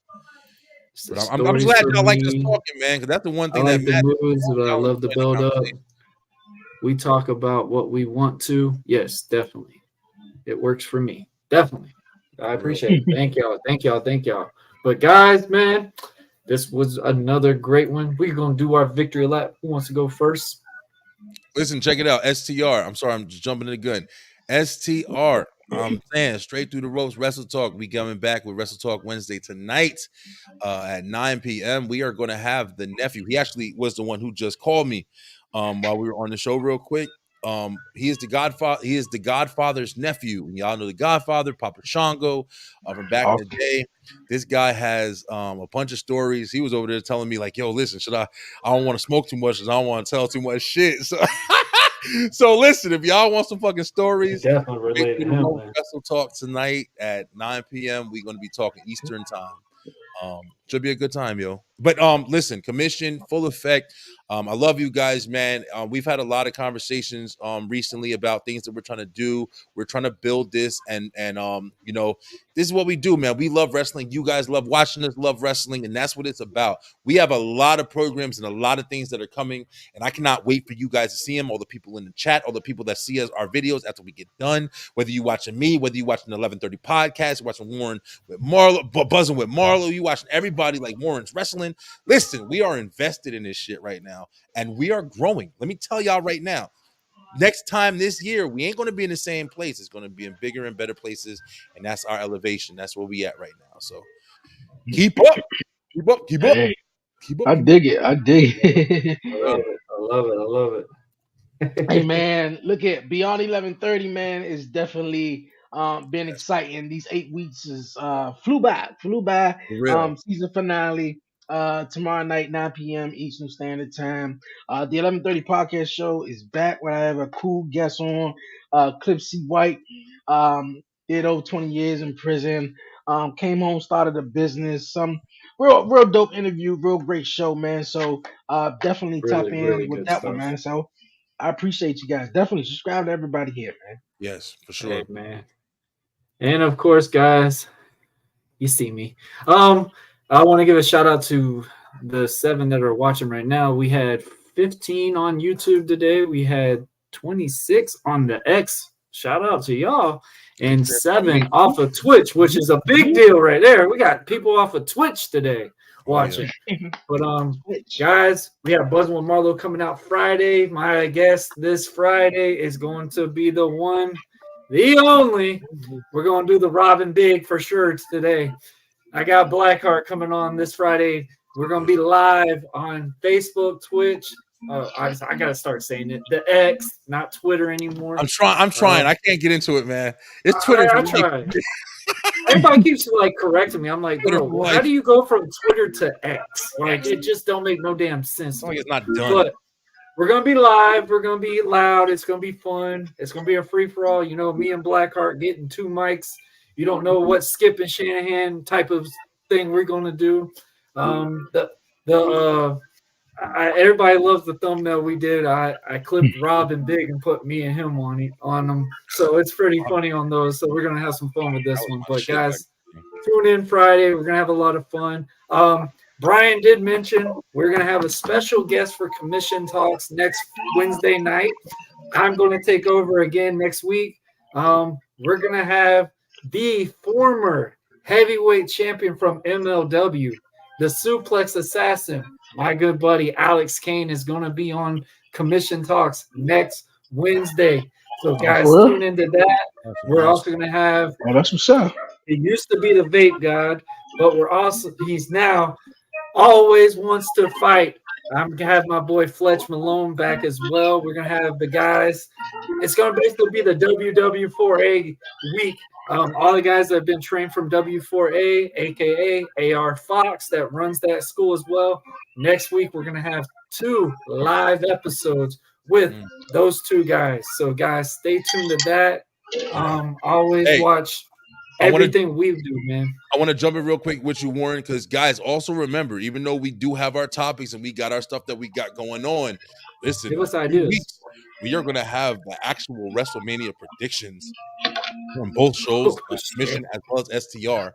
It's But the I'm stories glad for y'all like us me. talking, man, because that's the one I thing like that the matters. moves, but I Y'all love the enjoy build up. conversation. We talk about what we want to. Yes, definitely. It works for me. Definitely. I appreciate it. Thank y'all. But guys, man, this was another great one. We're gonna do our victory lap. Who wants to go first? Listen, check it out. STR. I'm sorry, I'm just jumping the gun. STR. I'm saying straight through the ropes. Wrestle Talk. We coming back with Wrestle Talk Wednesday tonight at 9 p.m. We are going to have the nephew. He actually was the one who just called me while we were on the show real quick. He is the Godfather. He is the Godfather's nephew. And y'all know the Godfather, Papa Shango, from back in the day. This guy has a bunch of stories. He was over there telling me like, "Yo, listen, I don't want to smoke too much because I don't want to tell too much shit." So listen, if y'all want some fucking stories, Definitely related to him, man. Wrestle Talk tonight at 9 p.m. We're going to be talking Eastern time. Should be a good time, yo. But listen, commission full effect. I love you guys, man. We've had a lot of conversations recently about things that we're trying to do. We're trying to build this, and you know, this is what we do, man. We love wrestling. You guys love watching us, love wrestling, and that's what it's about. We have a lot of programs and a lot of things that are coming, and I cannot wait for you guys to see them. All the people in the chat, all the people that see us, our videos after we get done. Whether you watching me, whether you watching the 11:30 podcast, you're watching Warren with Marlo, buzzing with Marlo, you watching everybody like Warren's wrestling. Listen, we are invested in this shit right now, and we are growing. Let me tell y'all right now. Next time this year, we ain't going to be in the same place. It's going to be in bigger and better places, and that's our elevation. That's where we at right now. So keep up. Hey, I dig it. I love it. Hey man, look at Beyond 11:30, man. Is definitely been exciting. These 8 weeks is flew by. Season finale tomorrow night, 9 p.m. Eastern Standard Time. The 11:30 podcast show is back where I have a cool guest on, Clip C. White. Did over 20 years in prison. Came home, started a business. Some real dope interview, real great show, man. So definitely tap in really with good that stuff. one, man. So I appreciate you guys. Definitely subscribe to everybody here, man. Yes, for sure. Hey, man. And of course, guys, you see me. I want to give a shout out to the 7 that are watching right now. We had 15 on YouTube today. We had 26 on the X. Shout out to y'all. And 7 off of Twitch, which is a big deal right there. We got people off of Twitch today watching. But guys, we have Buzzing with Marlo coming out Friday. My guest this Friday is going to be the one, the only. We're going to do the Robin Big for sure today. I got Blackheart coming on this Friday. We're going to be live on Facebook, Twitch. I got to start saying it. The X, not Twitter anymore. I'm trying. I can't get into it, man. It's Twitter. I try. Everybody keeps like correcting me. I'm like, bro, how do you go from Twitter to X? Like, it just don't make no damn sense. It's not done. But we're gonna be live. We're gonna be loud. It's gonna be fun. It's gonna be a free for all. You know, me and Blackheart getting 2 mics. You don't know what Skip and Shanahan type of thing we're gonna do. Everybody loves the thumbnail we did. I clipped Robin Big and put me and him on them. So it's pretty funny on those. So we're gonna have some fun with this one. But guys, tune in Friday. We're gonna have a lot of fun. Brian did mention we're gonna have a special guest for Commission Talks next Wednesday night. I'm gonna take over again next week. We're gonna have the former heavyweight champion from MLW, the Suplex Assassin. My good buddy Alex Kane is going to be on Commission Talks next Wednesday. So, guys, tune into that. We're also going to have. Oh, that's what's up. He used to be the Vape God, but he's now always wants to fight. I'm gonna have my boy Fletch Malone back as well. We're gonna have the guys. It's gonna basically be the WW4A week. All the guys that have been trained from W4A, aka AR Fox, that runs that school as well. Next week we're gonna have 2 live episodes with those 2 guys. So guys, stay tuned to that. Always watch everything we do, man. I want to jump in real quick with you, Warren, because guys, also remember, even though we do have our topics and we got our stuff that we got going on, listen, Give us in 2 ideas. weeks, we are going to have the actual WrestleMania predictions from both shows, Submission as well as STR.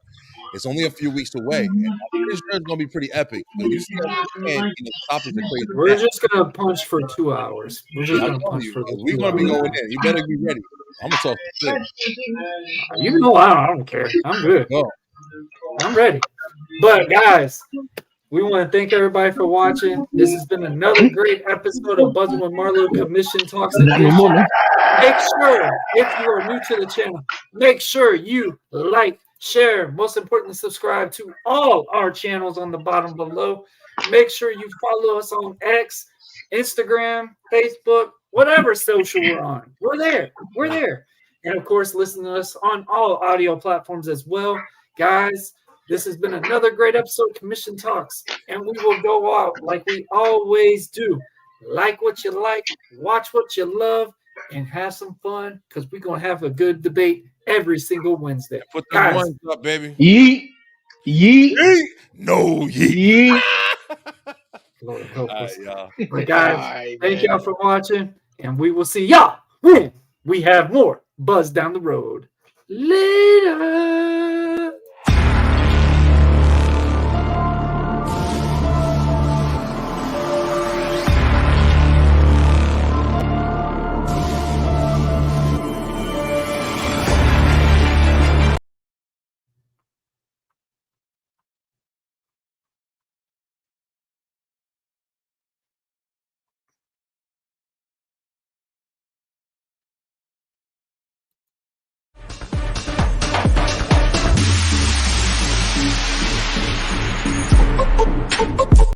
It's only a few weeks away, and I'm pretty sure it's going to be pretty epic. But you see, the topics are crazy. We're just gonna punch for 2 hours. We're just I'm gonna telling punch you, for we're 2 going to be hours. going in. You better be ready. I'm going to talk shit. You know, I don't care. I'm good. Go. I'm ready. But guys, we want to thank everybody for watching. This has been another great episode of Buzzing with Marlo Commission Talks Edition. Make sure, if you are new to the channel, make sure you like, share, most importantly, subscribe to all our channels on the bottom below. Make sure you follow us on X, Instagram, Facebook, whatever social we're on. We're there. We're there. And of course, listen to us on all audio platforms as well. Guys, this has been another great episode of Commission Talks, and we will go out like we always do. Like what you like, watch what you love, and have some fun, because we're going to have a good debate every single Wednesday. Put the Guys, ones up, baby. Yeet. Yeet. Yeet. No, yeet. Yeet. Lord help All us. right, y'all. But guys, Alright, thank man. y'all for watching, and we will see y'all when we have more Buzz Down the Road. Later.